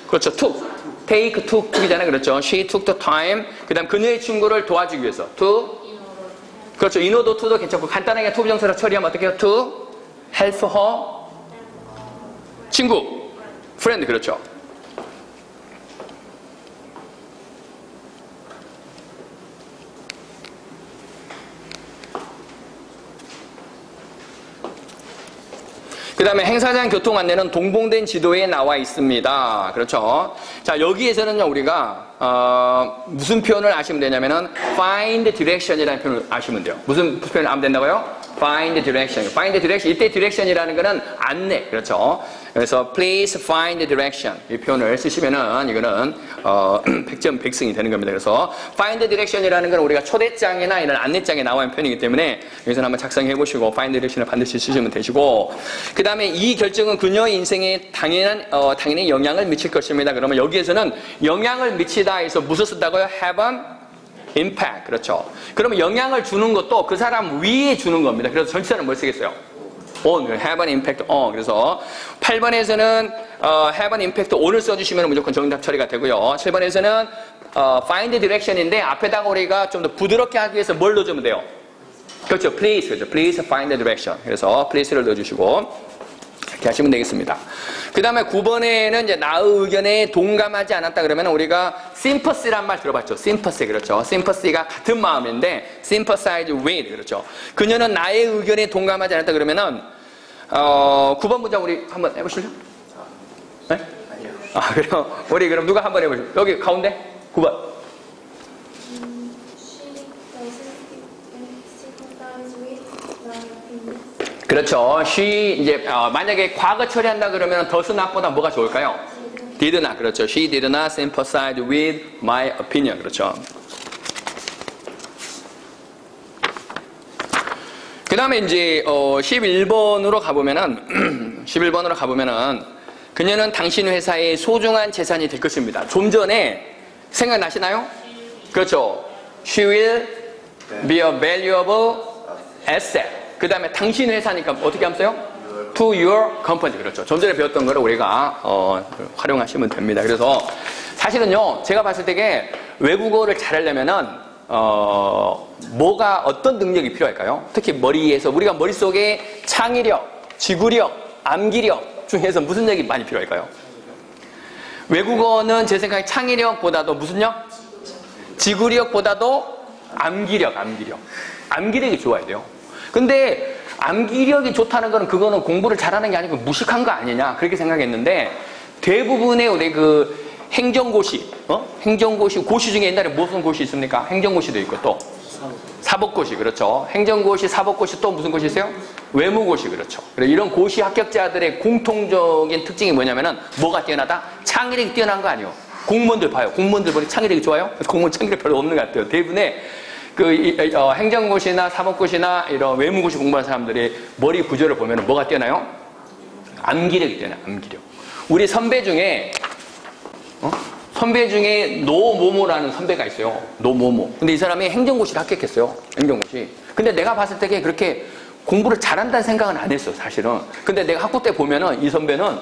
그렇죠. took. take, took이잖아요. 그렇죠. she took the time. 그다음 그녀의 친구를 도와주기 위해서 to. 그렇죠. in order to도 괜찮고, 간단하게 to 부정사로 처리하면 어떻게 해요? to help her. 친구. friend. 그렇죠. 그 다음에 행사장 교통 안내는 동봉된 지도에 나와 있습니다. 그렇죠. 자, 여기에서는요, 우리가, 무슨 표현을 아시면 되냐면은, find direction이라는 표현을 아시면 돼요. 무슨 표현을 아면 된다고요? find direction. find direction. 이때 direction이라는 거는 안내. 그렇죠. 그래서 please find direction. 이 표현을 쓰시면은, 이거는, 100점 100승이 되는 겁니다. 그래서 find direction이라는 건 우리가 초대장이나 이런 안내장에 나와 있는 표현이기 때문에, 여기서 한번 작성해 보시고, find direction을 반드시 쓰시면 되시고, 그 다음에 이 결정은 그녀 인생에 당연히 영향을 미칠 것입니다. 그러면 여기에서는 영향을 미치다 해서 무슨 쓴다고요? have an impact. 그렇죠. 그러면 영향을 주는 것도 그 사람 위에 주는 겁니다. 그래서 전치사는 뭘 쓰겠어요? on, have an impact on. 그래서 8번에서는 have an impact on을 써주시면 무조건 정답 처리가 되고요. 7번에서는 find direction인데 앞에다가 우리가 좀 더 부드럽게 하기 위해서 뭘 넣어주면 돼요? 그렇죠. please. 그렇죠. please find the direction. 그래서 please를 넣어주시고 이렇게 하시면 되겠습니다. 그 다음에 9번에는 이제 나의 의견에 동감하지 않았다 그러면 우리가 sympathy란 말 들어봤죠. sympathy. 그렇죠. sympathy가 같은 마음인데 sympathize with. 그렇죠. 그녀는 나의 의견에 동감하지 않았다 그러면은 9번 문장 우리 한번 해보실래요? 네? 아, 그래요? 우리 그럼 누가 한번 해보실래요? 여기 가운데 9번. 그렇죠. she 이제 만약에 과거 처리한다 그러면 does not보다 뭐가 좋을까요? did not. 그렇죠. she did not sympathize with my opinion. 그렇죠. 그 다음에 이제 11번으로 가보면은 11번으로 가보면은 그녀는 당신 회사의 소중한 재산이 될 것입니다. 좀 전에 생각나시나요? 그렇죠. She will be a valuable asset. 그 다음에 당신 회사니까 어떻게 하면 써요? To your company. 그렇죠. 좀 전에 배웠던 거를 우리가 활용하시면 됩니다. 그래서 사실은요, 제가 봤을 때 외국어를 잘하려면은 뭐가 어떤 능력이 필요할까요? 특히 머리에서 우리가 머릿속에 창의력, 지구력, 암기력 중에서 무슨 lực 많이 필요할까요? 외국어는 제 생각에 창의력보다도 무슨 력? 지구력보다도 암기력이 좋아야 돼요. 근데 암기력이 좋다는 거는 그거는 공부를 잘하는 게 아니고 무식한 거 아니냐 그렇게 생각했는데 대부분의 우리 그 행정고시, 고시 중에 옛날에 무슨 고시 있습니까? 행정고시도 있고 또 사법고시. 그렇죠. 행정고시, 사법고시 또 무슨 고시 있어요? 외무고시. 그렇죠. 이런 고시 합격자들의 공통적인 특징이 뭐냐면은 뭐가 뛰어나다? 창의력이 뛰어난 거 아니에요. 공무원들 봐요. 공무원들 보니 창의력이 좋아요? 공무원 창의력 별로 없는 것 같아요. 대부분의 행정고시나 사법고시나 이런 외무고시 공부하는 사람들의 머리 구조를 보면 뭐가 뛰어나요? 암기력이 뛰어나요. 암기력. 우리 선배 중에 노모모라는 선배가 있어요. 노모모. 근데 이 사람이 행정고시를 합격했어요. 행정고시. 근데 내가 봤을 때 그렇게 공부를 잘한다는 생각은 안 했어, 사실은. 근데 내가 학부 때 보면은 이 선배는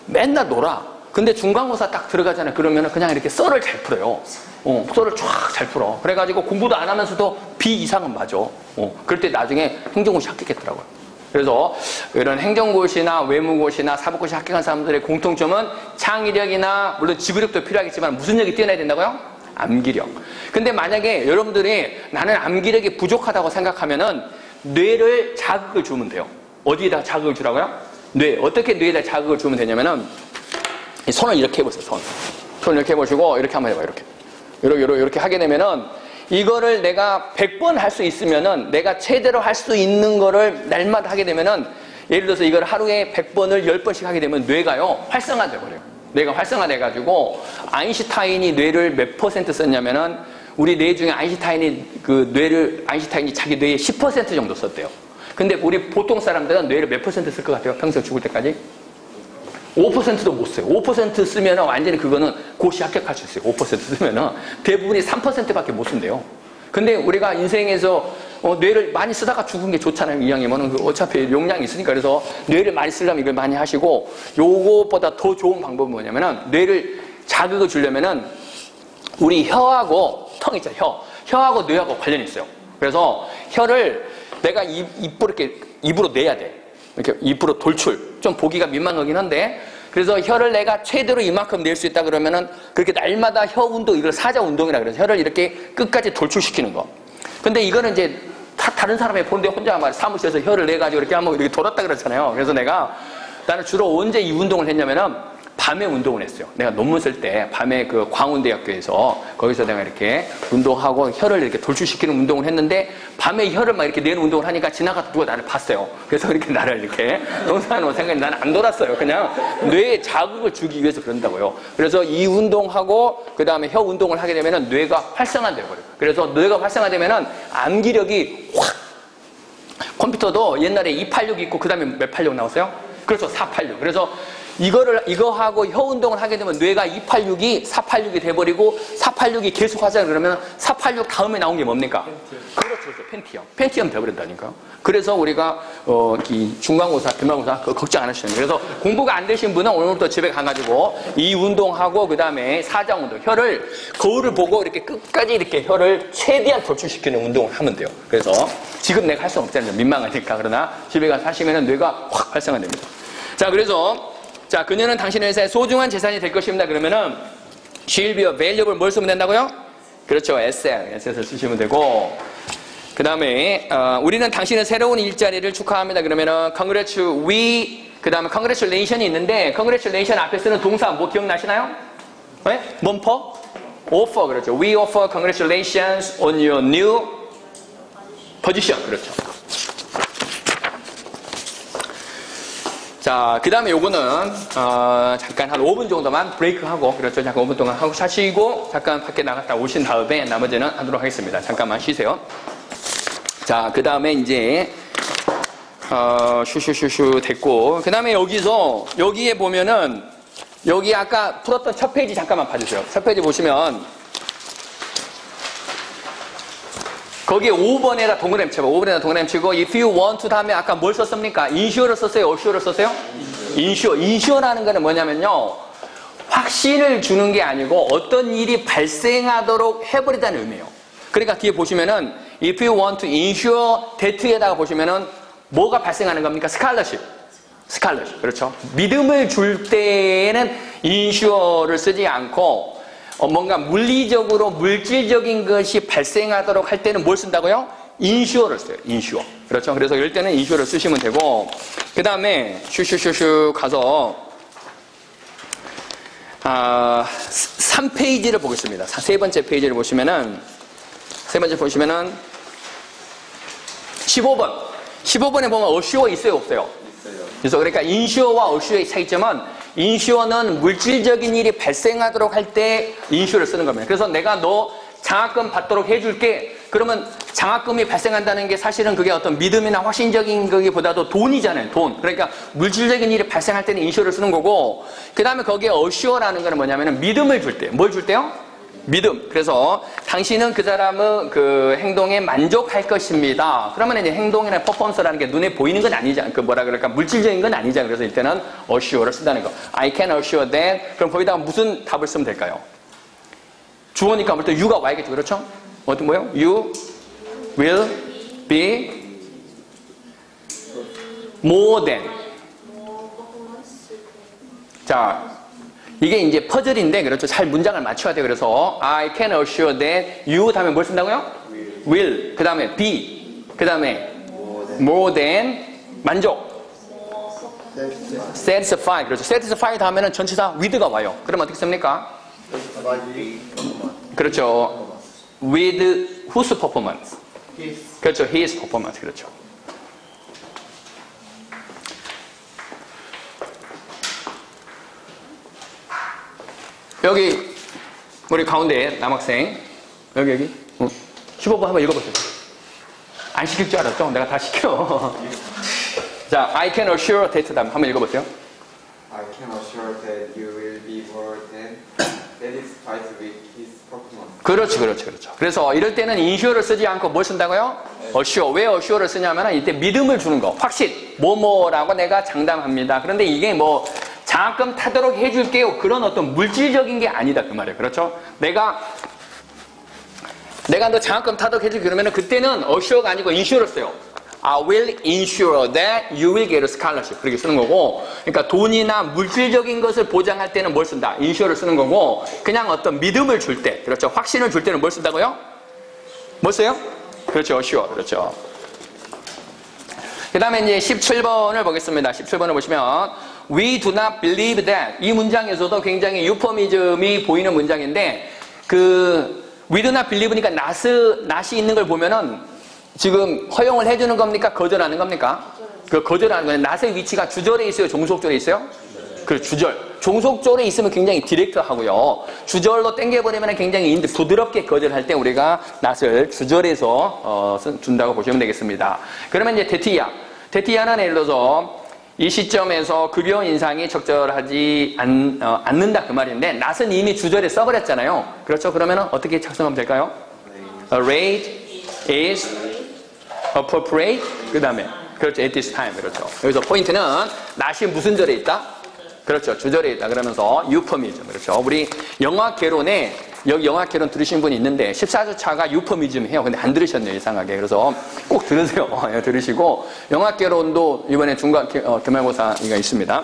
맨날 놀아. 근데 중간고사 딱 들어가잖아요. 그러면은 그냥 이렇게 썰을 잘 풀어요. 썰을 쫙 잘 풀어. 그래가지고 공부도 안 하면서도 B 이상은 맞아. 그럴 때 나중에 행정고시 합격했더라고요. 그래서 이런 행정고시나 외무고시나 사법고시 합격한 사람들의 공통점은 창의력이나 물론 지구력도 필요하겠지만 무슨力뛰어나야 된다고요? 암기력. 근데 만약에 여러분들이 나는 암기력이 부족하다고 생각하면은 뇌를 자극을 주면 돼요. 어디에다 자극을 주라고요? 뇌. 어떻게 뇌에다 자극을 주면 되냐면은 손을 이렇게 해보세요. 손을 이렇게 해보시고 이렇게 한번 해봐요. 이렇게 하게 되면은 이거를 내가 100번 할 수 있으면은 내가 최대로 할 수 있는 거를 날마다 하게 되면은 예를 들어서 이걸 하루에 100번을 10번씩 하게 되면 뇌가요 활성화돼 버려요. 뇌가 활성화돼 가지고 아인슈타인이 뇌를 몇 % 썼냐면은 우리 뇌 중에 아인슈타인이 자기 뇌의 10% 정도 썼대요. 근데 우리 보통 사람들은 뇌를 몇 % 쓸 것 같아요? 평생 죽을 때까지? 5%도 못 써요. 5% 쓰면 완전히 그거는 고시 합격할 수 있어요. 5% 쓰면은 대부분이 3%밖에 못 쓴대요. 근데 우리가 인생에서 뇌를 많이 쓰다가 죽은 게 좋잖아요. 이왕이면은 어차피 용량이 있으니까. 그래서 뇌를 많이 쓰려면 이걸 많이 하시고 요거보다 더 좋은 방법은 뭐냐면은 뇌를 자극을 주려면은 우리 혀하고 턱 있잖아요. 혀하고 뇌하고 관련이 있어요. 그래서 혀를 내가 입으로 내야 돼. 이렇게 입으로 돌출. 좀 보기가 민망하긴 한데 그래서 혀를 내가 최대로 이만큼 낼 수 있다 그러면은 그렇게 날마다 혀 운동, 이걸 사자 운동이라 그래서 혀를 이렇게 끝까지 돌출시키는 거. 근데 이거는 이제 다른 사람이 보는데 혼자 사무실에서 혀를 내가지고 이렇게 한번 이렇게 돌았다 그랬잖아요. 그래서 나는 주로 언제 이 운동을 했냐면은 밤에 운동을 했어요. 내가 논문 쓸 때 밤에 그 광운대학교에서 거기서 내가 이렇게 운동하고 혀를 이렇게 돌출시키는 운동을 했는데 밤에 혀를 막 이렇게 내는 운동을 하니까 지나가다 누가 나를 봤어요. 그래서 이렇게 나를 이렇게 농사하는 생각이 나는 안 돌았어요. 그냥 뇌에 자극을 주기 위해서 그런다고요. 그래서 이 운동하고 그 다음에 혀 운동을 하게 되면은 뇌가 활성화되어 버려요. 그래서 뇌가 활성화되면은 암기력이 확. 컴퓨터도 옛날에 286 있고 그 다음에 몇 86 나왔어요? 그렇죠. 486. 그래서 이거하고 혀 운동을 하게 되면 뇌가 286이 486이 돼버리고 486이 계속 하자 그러면 486 다음에 나온 게 뭡니까? 그렇죠. 펜티엄 돼버린다니까. 그래서 우리가 이 중간고사, 기말고사 그거 걱정 안 하시면 돼요. 그래서 공부가 안 되신 분은 오늘부터 집에 가가지고 이 운동하고 그 다음에 사장 운동, 혀를 거울을 보고 이렇게 끝까지 이렇게 혀를 최대한 돌출시키는 운동을 하면 돼요. 그래서 지금 내가 할 수 없잖아요. 민망하니까. 그러나 집에 가서 하시면 뇌가 확 활성화됩니다. 자, 그래서 자, 그녀는 당신의 회사의 소중한 재산이 될 것입니다. 그러면은 she'll be a valuable 뭘 쓰면 된다고요? 그렇죠. asset을 쓰시면 되고 그 다음에 우리는 당신의 새로운 일자리를 축하합니다. 그러면은 그 다음에 congratulation이 있는데 congratulation 앞에 쓰는 동사 뭐 기억나시나요? 네? 뭔퍼? offer 그렇죠. We offer congratulations on your new position. 그렇죠. 자, 그 다음에 요거는 잠깐 한 5분 정도만 브레이크하고 그렇죠. 잠깐 5분 동안 하고 쉬시고 잠깐 밖에 나갔다 오신 다음에 나머지는 하도록 하겠습니다. 잠깐만 쉬세요. 자, 그 다음에 이제 슈슈슈슈 됐고 그 다음에 여기에 보면은 여기 아까 풀었던 첫 페이지 잠깐만 봐주세요. 첫 페이지 보시면 거기에 5번에다 동그라미 쳐봐. 5번에다 동그라미 치고 if you want to 다음에 아까 뭘 썼습니까? insure를 썼어요? assure를 썼어요? insure라는 거는 뭐냐면요. 확신을 주는 게 아니고 어떤 일이 발생하도록 해버리다는 의미예요. 그러니까 뒤에 보시면은 if you want to insure that에다가 보시면은 뭐가 발생하는 겁니까? scholarship. 그렇죠. 믿음을 줄 때에는 insure를 쓰지 않고 뭔가 물리적으로 물질적인 것이 발생하도록 할 때는 뭘 쓴다고요? insure를 써요. insure. 그렇죠. 그래서 이럴 때는 insure를 쓰시면 되고 그 다음에 슈슈슈슈 가서 3페이지를 보겠습니다. 세 번째 페이지를 보시면은 15번에 보면 assure 있어요, 없어요? 그래서 그러니까 insure와 assure의 차이점은 insure는 물질적인 일이 발생하도록 할 때 insure를 쓰는 겁니다. 그래서 내가 너 장학금 받도록 해줄게. 그러면 장학금이 발생한다는 게 사실은 그게 어떤 믿음이나 확신적인 거기보다도 돈이잖아요. 돈. 그러니까 물질적인 일이 발생할 때는 insure를 쓰는 거고 그 다음에 거기에 assure라는 거는 뭐냐면 믿음을 줄 때. 뭘 줄 때요? 믿음. 그래서 당신은 그 사람의 그 행동에 만족할 것입니다. 그러면 이제 행동이나 퍼포먼스라는 게 눈에 보이는 건 아니잖아. 물질적인 건 아니잖아. 그래서 이때는 assure를 쓴다는 거. I can assure that. 그럼 거기다가 무슨 답을 쓰면 될까요? 주어니까 아무래도 you가 와야겠죠. 그렇죠? 어떤 뭐예요? You will be more than. 자. 이게 이제 퍼즐인데, 그렇죠. 잘 문장을 맞춰야 돼요. 그래서, I can assure that you 다음에 뭘 쓴다고요? will. 그 다음에 be. 그 다음에 more than. 만족. satisfy. 그렇죠. satisfy 다음에는 전치사 with가 와요. 그럼 어떻게 씁니까? 그렇죠. with whose performance? 그렇죠. his performance. 그렇죠. 여기 우리 가운데 남학생 여기 15번 한번 읽어보세요. 안 시킬 줄 알았죠? 내가 다 시켜. 자, I can assure that 다음 한번 읽어보세요. I can assure that you will be more than satisfied with his performance. 그렇죠. 그래서 이럴 때는 insure를 쓰지 않고 뭘 쓴다고요? assure. 왜 assure를 쓰냐면 이때 믿음을 주는 거, 확신, 뭐뭐라고 내가 장담합니다. 그런데 이게 뭐 장학금 타도록 해줄게요. 그런 어떤 물질적인 게 아니다. 그 말이에요. 그렇죠? 내가 너 장학금 타도록 해줄게. 그러면 그때는 assure가 아니고 insure를 써요. I will ensure that you will get a scholarship. 그렇게 쓰는 거고. 그러니까 돈이나 물질적인 것을 보장할 때는 뭘 쓴다? insure를 쓰는 거고. 그냥 어떤 믿음을 줄 때. 그렇죠? 확신을 줄 때는 뭘 쓴다고요? 뭘 써요? 그렇죠. assure. 그렇죠. 그 다음에 이제 17번을 보겠습니다. 17번을 보시면 We do not believe that. 이 문장에서도 굉장히 유포미즘이 보이는 문장인데 We do not believe니까 not이 있는 걸 보면은 지금 허용을 해주는 겁니까? 거절하는 겁니까? 그 거절하는 거는 not의 위치가 주절에 있어요? 종속절에 있어요? 그 주절. 종속절에 있으면 굉장히 디렉트하고요. 주절로 땡겨버리면 굉장히 부드럽게 거절할 때 우리가 not을 주절에서 준다고 보시면 되겠습니다. 그러면 이제 데티야는 예를 들어서 이 시점에서 급여 인상이 적절하지 않는다 그 말인데 not은 이미 주절에 써버렸잖아요. 그렇죠? 그러면 어떻게 작성하면 될까요? A rate is appropriate. 그 다음에 그렇죠. at this time. 그렇죠. 여기서 포인트는 not이 무슨 절에 있다? 그렇죠. 주절에 있다. 그러면서 유퍼미즘. 그렇죠. 우리 영화개론에 여기 영화개론 들으신 분이 있는데 14주차가 유퍼미즘 해요. 근데 안 들으셨네요. 이상하게. 그래서 꼭 들으세요. 들으시고 영화개론도 이번에 중간 기말고사가 있습니다.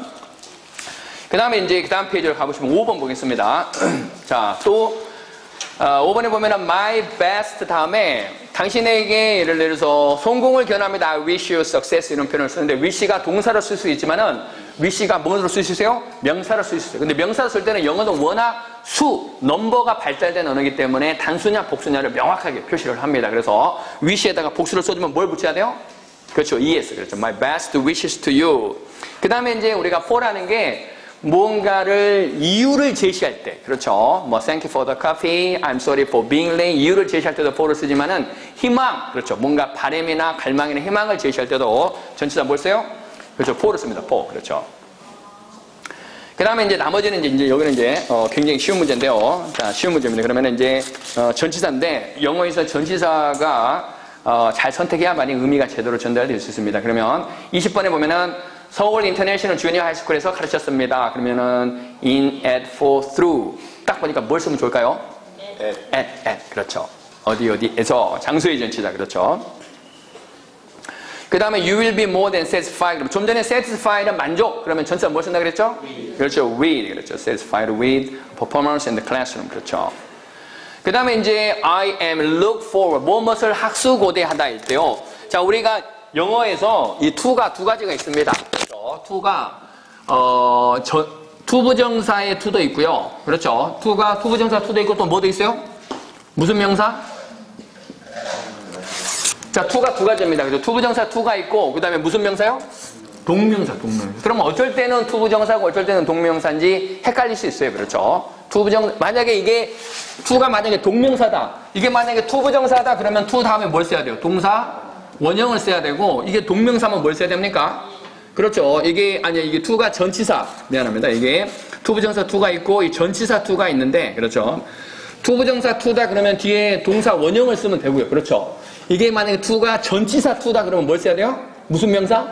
그 다음에 이제 그 다음 페이지를 가보시면 5번 보겠습니다. 자, 또 5번에 보면은 my best 다음에 당신에게 예를 들어서 성공을 견합니다. I wish you success 이런 표현을 쓰는데 wish가 동사로 쓸 수 있지만은 wish가 뭐로 쓸 수 있어요? 명사로 쓸 수 있어요. 근데 명사로 쓸 때는 영어는 워낙 넘버가 발달된 언어이기 때문에 단수냐 복수냐를 명확하게 표시를 합니다. 그래서 wish에다가 복수를 써주면 뭘 붙여야 돼요? 그렇죠. ES. 그렇죠. My best wishes to you. 그 다음에 이제 우리가 for라는 게 무언가를 이유를 제시할 때, 그렇죠. 뭐 thank you for the coffee, I'm sorry for being late 이유를 제시할 때도 for를 쓰지만은 희망, 그렇죠. 뭔가 바람이나 갈망이나 희망을 제시할 때도 전치사 뭘 써요? 그렇죠. for를 씁니다. for, 그렇죠. 그 다음에 이제 나머지는 이제 여기는 이제 굉장히 쉬운 문제인데요. 자, 쉬운 문제입니다. 그러면 이제 전치사인데 영어에서 전치사가 잘 선택해야만이 의미가 제대로 전달될 수 있습니다. 그러면 20번에 보면은 서울 인터내셔널 주니어 하이스쿨에서 가르쳤습니다. 그러면은 in, at, for, through 딱 보니까 뭘 쓰면 좋을까요? at, 그렇죠. 어디에서 장소의 전치사 그렇죠. 그 다음에 you will be more than satisfied. 그럼 좀 전에 satisfied는 만족. 그러면 전치사 뭘 쓴다 그랬죠? 그렇죠. with 그렇죠. satisfied with performance in the classroom 그렇죠. 그 다음에 이제 I am look forward 무엇을 학수고대하다 일 때요. 자 우리가 영어에서 이 to가 두 가지가 있습니다. 그렇죠? to가 투부정사의 to도 있고요. 그렇죠? to가 투부정사 to도 있고 또 뭐도 있어요? 무슨 명사? 자, to가 두 가지입니다. 그래서 투부정사 to가 있고 그 다음에 무슨 명사요? 동명사. 그러면 어쩔 때는 투부정사고 어쩔 때는 동명사인지 헷갈릴 수 있어요. 그렇죠? 만약에 이게 to가 만약에 동명사다. 이게 만약에 투부정사다 그러면 to 다음에 뭘 써야 돼요? 동사 원형을 써야 되고 이게 동명사면 뭘 써야 됩니까? 그렇죠. 이게 to가 전치사. 미안합니다. 이게 투부정사 to가 있고 이 전치사 to가 있는데 그렇죠. 투부정사 to다 그러면 뒤에 동사 원형을 쓰면 되고요. 그렇죠. 이게 만약에 to가 전치사 to다 그러면 뭘 써야 돼요? 무슨 명사?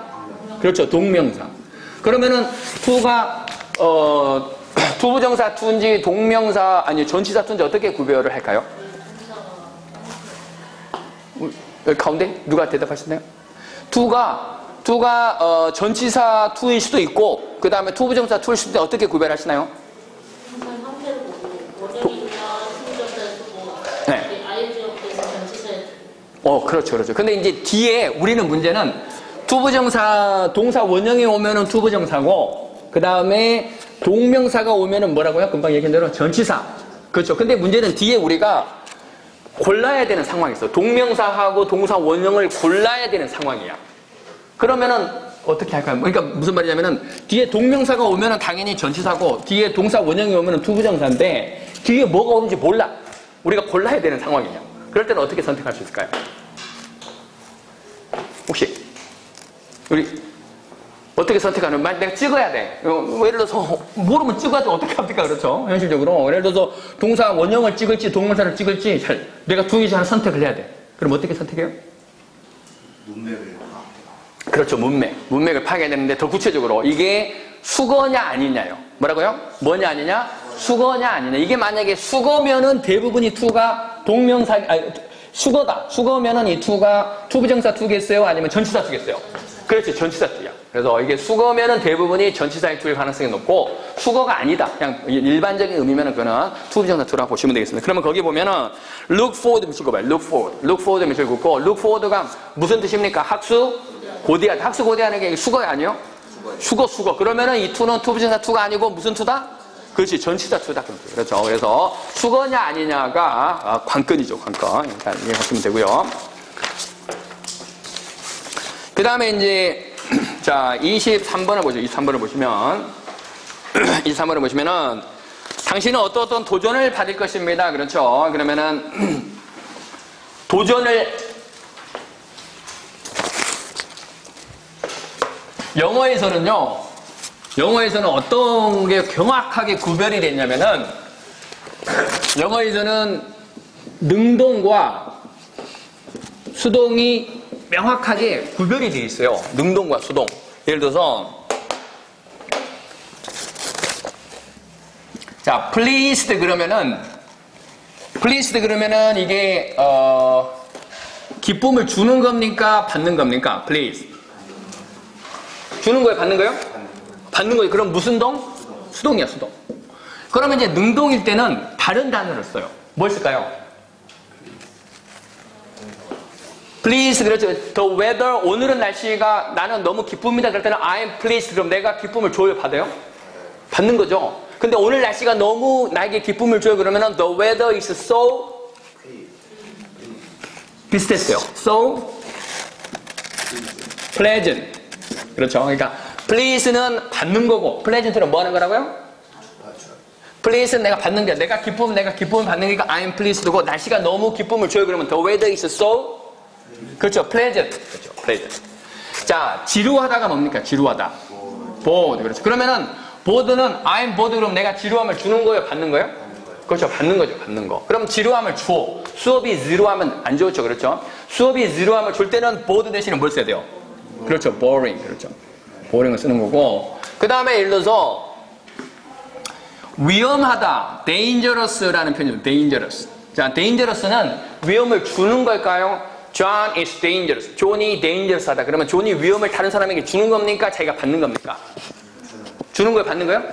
그렇죠. 동명사. 그러면은 to가 투부정사 to인지 동명사 전치사 to인지 어떻게 구별을 할까요? 가운데 누가 대답하셨나요? to가 전치사 to일 수도 있고 그 다음에 투부정사 to일 수도 있는데 어떻게 구별하시나요? 네. 그렇죠. 근데 이제 뒤에 우리는 문제는 투부정사 동사 원형이 오면은 투부정사고 그 다음에 동명사가 오면은 뭐라고요? 금방 얘기한 대로 전치사. 그렇죠. 근데 문제는 뒤에 우리가 골라야 되는 상황이 있어. 동명사하고 동사 원형을 골라야 되는 상황이야. 그러면은 어떻게 할까요? 그러니까 무슨 말이냐면은 뒤에 동명사가 오면은 당연히 전치사고 뒤에 동사 원형이 오면은 투부정사인데 뒤에 뭐가 오는지 몰라. 우리가 골라야 되는 상황이냐. 그럴 때는 어떻게 선택할 수 있을까요? 혹시 우리 어떻게 선택하는? 내가 찍어야 돼. 예를 들어서 모르면 찍어야지 어떻게 합니까? 그렇죠? 현실적으로. 예를 들어서 동사 원형을 찍을지 동명사를 찍을지 내가 두 개 중 하나 선택을 해야 돼. 그럼 어떻게 선택해요? 문맥을 그렇죠. 문맥을 파악해야 되는데 더 구체적으로 이게 수거냐 아니냐요. 뭐라고요? 뭐냐 아니냐? 수거냐 아니냐. 이게 만약에 수거면은 대부분이 to가 동명사 수거다. 수거면은 이 to가 투부정사 to겠어요? 아니면 전치사 to겠어요? 그렇지. 전치사 to야. 그래서 이게 수거면은 대부분이 전치사의 to일 가능성이 높고 수거가 아니다. 그냥 일반적인 의미면은 그거는 투부정사 to라고 보시면 되겠습니다. 그러면 거기 보면은 look forward 미칠 거봐요. look forward 미칠 긋고 look forward가 무슨 뜻입니까? 학수고대하다. 학수고대하는 게 수거가 아니에요? 수거. 그러면은 이 to는 투부정사 to가 아니고 무슨 to다? 그렇지. 전치사 to다. 그렇죠. 그래서 수거냐 아니냐가 관건이죠. 관건. 일단 이해하시면 되고요. 그 다음에 이제 자 23번을 보죠. 23번을 보시면 23번을 보시면은 당신은 어떤 도전을 받을 것입니다. 그렇죠. 그러면은 도전을 영어에서는요, 영어에서는 어떤 게 명확하게 구별이 됐냐면은, 영어에서는 능동과 수동이 명확하게 구별이 되어 있어요. 능동과 수동. 예를 들어서, 자, pleased 그러면은 이게, 기쁨을 주는 겁니까? 받는 겁니까? please. 주는 거예요? 받는 거예요? 받는 거예요. 그럼 무슨 동? 수동이야, 수동. 그러면 이제 능동일 때는 다른 단어를 써요. 뭘 쓸까요? please, 그렇죠. The weather, 오늘은 날씨가 나는 너무 기쁩니다. 그럴 때는 I'm pleased. 그럼 내가 기쁨을 줘요? 받아요? 받는 거죠. 근데 오늘 날씨가 너무 나에게 기쁨을 줘요. 그러면은 the weather is so 비슷했어요. So pleasant. 그렇죠. 그러니까 please는 받는 거고 pleasant는 뭐 하는 거라고요? please는 내가 받는 게 내가 기쁨을 받는 거니까 I'm pleased고 날씨가 너무 기쁨을 줘요. 그러면 the weather is so 그렇죠. pleasant. 그렇죠. pleasant. 자, 지루하다가 뭡니까? 지루하다. bored. 그렇죠. 그러면은 bored는 I'm bored 그럼 내가 지루함을 주는 거예요? 받는 거예요? 그렇죠. 받는 거죠. 받는 거. 그럼 지루함을 줘. 수업이 지루하면 안 좋죠. 그렇죠. 수업이 지루함을 줄 때는 bored 대신에 뭘 써야 돼요? 그렇죠. boring. 그렇죠. boring을 쓰는 거고. 그 다음에 예를 들어서 위험하다. dangerous라는 표현이죠. dangerous. 자, dangerous는 위험을 주는 걸까요? John is dangerous. 존이 dangerous하다. 그러면 존이 위험을 다른 사람에게 주는 겁니까? 자기가 받는 겁니까? 주는 거예요? 받는 거예요?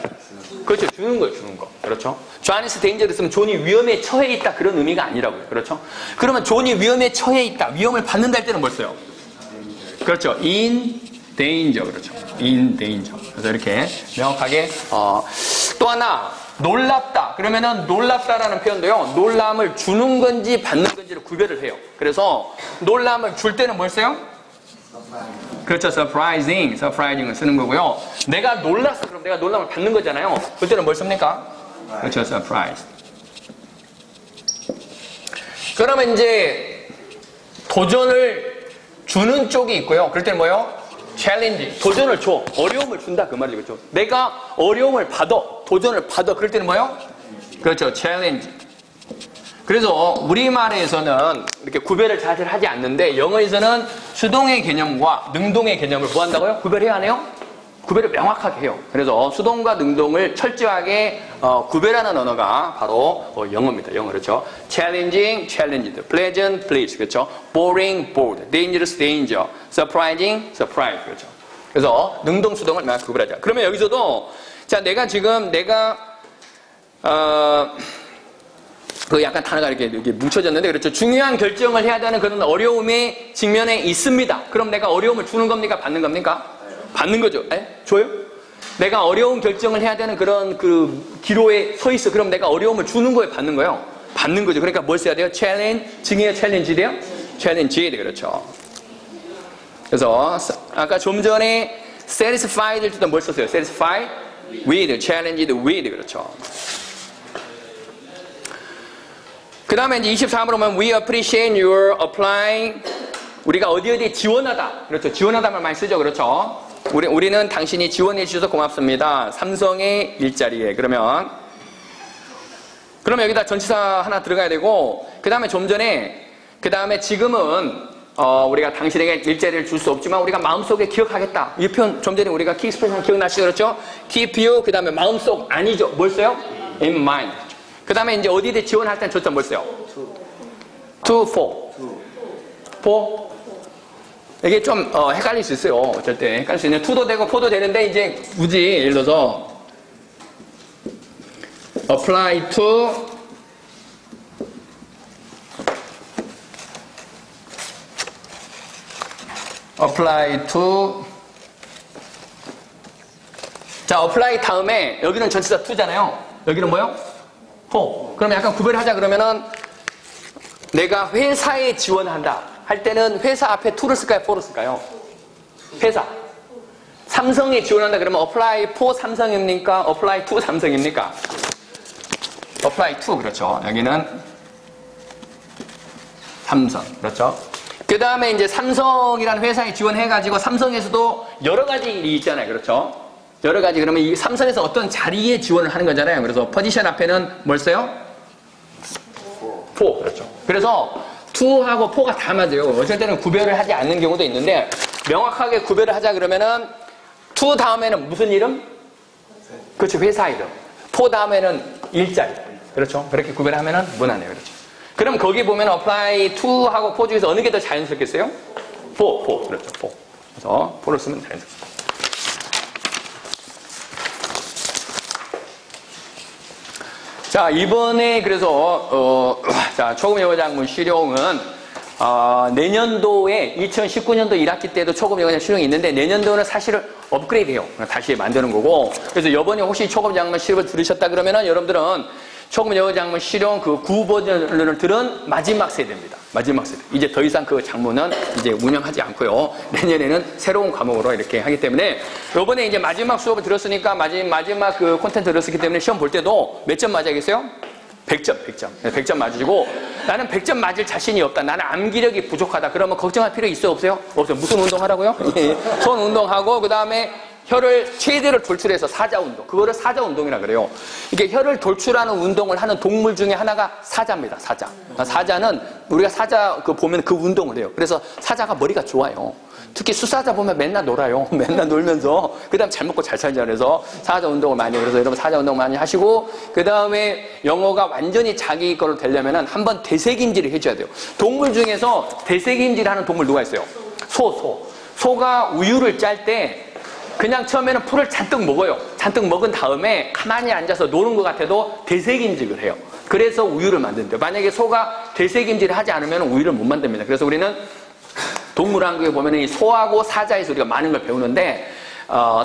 그렇죠. 주는 거예요. 주는 거. 그렇죠. John is dangerous면 존이 위험에 처해 있다. 그런 의미가 아니라고요. 그렇죠. 그러면 존이 위험에 처해 있다. 위험을 받는다 할 때는 뭘 써요? 그렇죠. in danger. 그렇죠. in danger. 그래서 이렇게 명확하게 또 하나 놀랍다. 그러면은 놀랍다라는 표현도요. 놀람을 주는 건지 받는 건지를 구별을 해요. 그래서 놀람을 줄 때는 뭘 써요? 그렇죠. surprising을 쓰는 거고요. 내가 놀랐어. 그럼 내가 놀람을 받는 거잖아요. 그때는 뭘 씁니까? 그렇죠. surprise. 그러면 이제 도전을 주는 쪽이 있고요. 그럴 때는 뭐예요? challenge. 도전을 줘. 어려움을 준다. 그 말이죠. 그렇죠. 내가 어려움을 받아. 도전을 받아. 그럴 때는 뭐예요? 그렇죠. challenge. 그래서 우리말에서는 이렇게 구별을 잘 하지 않는데 영어에서는 수동의 개념과 능동의 개념을 뭐 한다고요? 구별해야 하네요? 구별을 명확하게 해요. 그래서 수동과 능동을 철저하게 구별하는 언어가 바로 영어입니다. 영어. 그렇죠. challenging, challenged, pleasant, pleased. 그렇죠. boring, bored, dangerous, danger, surprising, surprise. 그렇죠. 그래서 능동, 수동을 명확히 구별하자. 그러면 여기서도 자, 그 약간 단어가 이렇게 뭉쳐졌는데, 그렇죠. 중요한 결정을 해야 되는 그런 어려움의 직면에 있습니다. 그럼 내가 어려움을 주는 겁니까? 받는 겁니까? 받는 거죠. 줘요? 내가 어려운 결정을 해야 되는 그런 그 기로에 서 있어. 그럼 내가 어려움을 주는 거예요? 받는 거예요? 받는 거죠. 그러니까 뭘 써야 돼요? challenge, 증이에요? challenge 돼요? challenge. 그렇죠. 그래서 아까 좀 전에 satisfied 할 때도 뭘 썼어요? satisfied with, challenged with. 그렇죠. 그 다음에 이제 23으로 보면 we appreciate your applying. 우리가 어디에 지원하다. 그렇죠. 지원하다만 많이 쓰죠. 그렇죠. 우리는 당신이 지원해 주셔서 고맙습니다. 삼성의 일자리에. 그러면 여기다 전치사 하나 들어가야 되고, 그 다음에 좀 전에, 그 다음에 지금은 우리가 당신에게 일자리를 줄 수 없지만 우리가 마음속에 기억하겠다. 이 표현 좀 전에 우리가 키 익스프레션 기억나시죠? 그렇죠? keep you. 그 다음에 마음속 아니죠. 뭘 써요? in mind. 그 다음에 이제 어디에 지원할 때는 저점 뭘 써요? to, for. 이게 좀 헷갈릴 수 있어요. 어쩔 때 헷갈릴 수 있는 to도 되고 for도 되는데, 이제 굳이 예를 들어서 apply to 자, apply 다음에 여기는 전치사 to잖아요. 여기는 뭐요? for. 그럼 약간 구별하자. 그러면은 내가 회사에 지원한다 할 때는 회사 앞에 to를 쓸까요? for를 쓸까요? 회사. 삼성에 지원한다 그러면 apply for 삼성입니까? apply to 삼성입니까? apply to. 그렇죠. 여기는 삼성. 그렇죠. 그 다음에 이제 삼성이라는 회사에 지원해가지고 삼성에서도 여러 가지 일이 있잖아요. 그렇죠? 여러 가지. 그러면 이 삼성에서 어떤 자리에 지원을 하는 거잖아요. 그래서 포지션 앞에는 뭘 써요? 4. 그렇죠. 그래서 2하고 4가 다 맞아요. 어쩔 때는 구별을 하지 않는 경우도 있는데 명확하게 구별을 하자 그러면은 2 다음에는 무슨 이름? 그렇죠. 회사 이름. 4 다음에는 일자 이름. 그렇죠. 그렇게 구별하면은 무난해요. 그렇죠. 그럼 거기 보면 apply 2하고 4 중에서 어느 게 더 자연스럽겠어요? 4. 그렇죠. 4. 그래서 4를 쓰면 자연스럽습니다. 자, 이번에 그래서 자, 초급 영어 작문 실용은 내년도에 2019년도 1학기 때도 초급 영어 작문 실용이 있는데 내년도는 사실은 업그레이드해요. 다시 만드는 거고. 그래서 이번에 혹시 초급 작문 실용을 들으셨다 그러면은 여러분들은 초급 영어 작문 실용 그 9 버전을 들은 마지막 세대입니다. 마지막 세대. 이제 더 이상 그 작문은 이제 운영하지 않고요. 내년에는 새로운 과목으로 이렇게 하기 때문에 이번에 이제 마지막 수업을 들었으니까 마지막 그 콘텐츠 들었기 때문에 시험 볼 때도 몇 점 맞아야겠어요? 100점. 100점 맞으시고 나는 100점 맞을 자신이 없다. 나는 암기력이 부족하다. 그러면 걱정할 필요 있어요? 없어요? 없어요. 무슨 운동하라고요? 손 운동하고 그 다음에 혀를 최대로 돌출해서 사자 운동. 그거를 사자 운동이라 그래요. 이게 혀를 돌출하는 운동을 하는 동물 중에 하나가 사자입니다. 사자. 사자는 우리가 사자 보면 그 운동을 해요. 그래서 사자가 머리가 좋아요. 특히 수사자 보면 맨날 놀아요. 맨날 놀면서 그 다음 잘 먹고 잘 살자 그래서 사자 운동을 많이 해요. 그래서 여러분 사자 운동 많이 하시고 그 다음에 영어가 완전히 자기 걸로 되려면 한번 되새김질을 해줘야 돼요. 동물 중에서 되새김질 하는 동물 누가 있어요? 소가 우유를 짤 때 그냥 처음에는 풀을 잔뜩 먹어요. 잔뜩 먹은 다음에 가만히 앉아서 노는 것 같아도 되새김질을 해요. 그래서 우유를 만든대요. 만약에 소가 되새김질을 하지 않으면 우유를 못 만듭니다. 그래서 우리는 동물왕국에 보면 이 소하고 사자에서 우리가 많은 걸 배우는데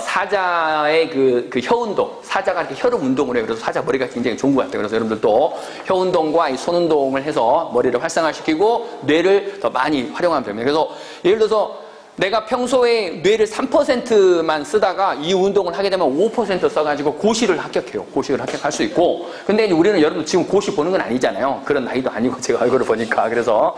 사자의 그 혀 운동, 사자가 이렇게 혀를 운동을 해요. 그래서 사자 머리가 굉장히 좋은 것 같아요. 그래서 여러분들도 혀 운동과 이 손 운동을 해서 머리를 활성화시키고 뇌를 더 많이 활용하면 됩니다. 그래서 예를 들어서 내가 평소에 뇌를 3%만 쓰다가 이 운동을 하게 되면 5% 써가지고 고시를 합격해요. 고시를 합격할 수 있고. 근데 이제 우리는 여러분 지금 고시 보는 건 아니잖아요. 그런 나이도 아니고 제가 얼굴을 보니까. 그래서,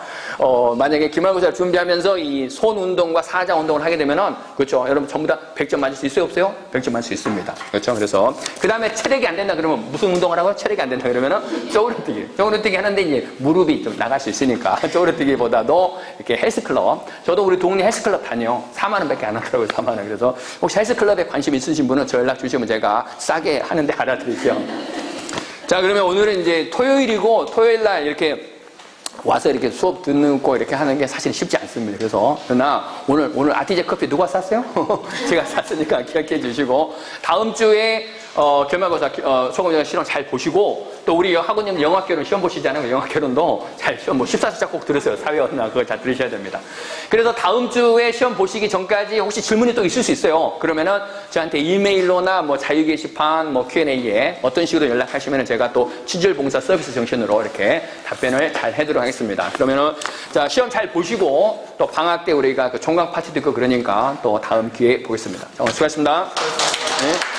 만약에 기말고사를 준비하면서 이 손 운동과 사자 운동을 하게 되면은, 그렇죠. 여러분 전부 다 100점 맞을 수 있어요? 없어요? 100점 맞을 수 있습니다. 그렇죠. 그래서, 그 다음에 체력이 안 된다 그러면 무슨 운동을 하고요? 체력이 안 된다 그러면은 쪼그려뜨기. 쪼그려뜨기 하는데 이제 무릎이 좀 나갈 수 있으니까 쪼그려뜨기보다도 이렇게 헬스클럽. 저도 우리 동네 헬스클럽 다녀요. 4만 원밖에 안 하더라고요. 4만 원. 그래서 혹시 헬스클럽에 관심 있으신 분은 저 연락 주시면 제가 싸게 하는데 알아드릴게요. 자, 그러면 오늘은 이제 토요일이고 토요일 날 이렇게 와서 이렇게 수업 듣고 이렇게 하는 게 사실 쉽지 않습니다. 그래서 그러나 오늘 아티제 커피 누가 샀어요? 제가 샀으니까 기억해 주시고 다음 주에 결말고사 초급 영어 실험 잘 보시고 또 우리 학우님 영어학개론 시험 보시잖아요. 영어학개론도 잘 시험 14숫자 꼭 들으세요. 사회언어나 그걸 잘 들으셔야 됩니다. 그래서 다음 주에 시험 보시기 전까지 혹시 질문이 또 있을 수 있어요. 그러면은 저한테 이메일로나 뭐 자유 게시판 뭐 Q&A에 어떤 식으로 연락하시면은 제가 또 취준봉사 서비스 정신으로 이렇게 답변을 잘 해드리도록 하겠습니다. 그러면은 자 시험 잘 보시고 또 방학 때 우리가 그 종강 파티도 있고 그러니까 또 다음 기회에 보겠습니다. 자, 오늘 수고하셨습니다. 네.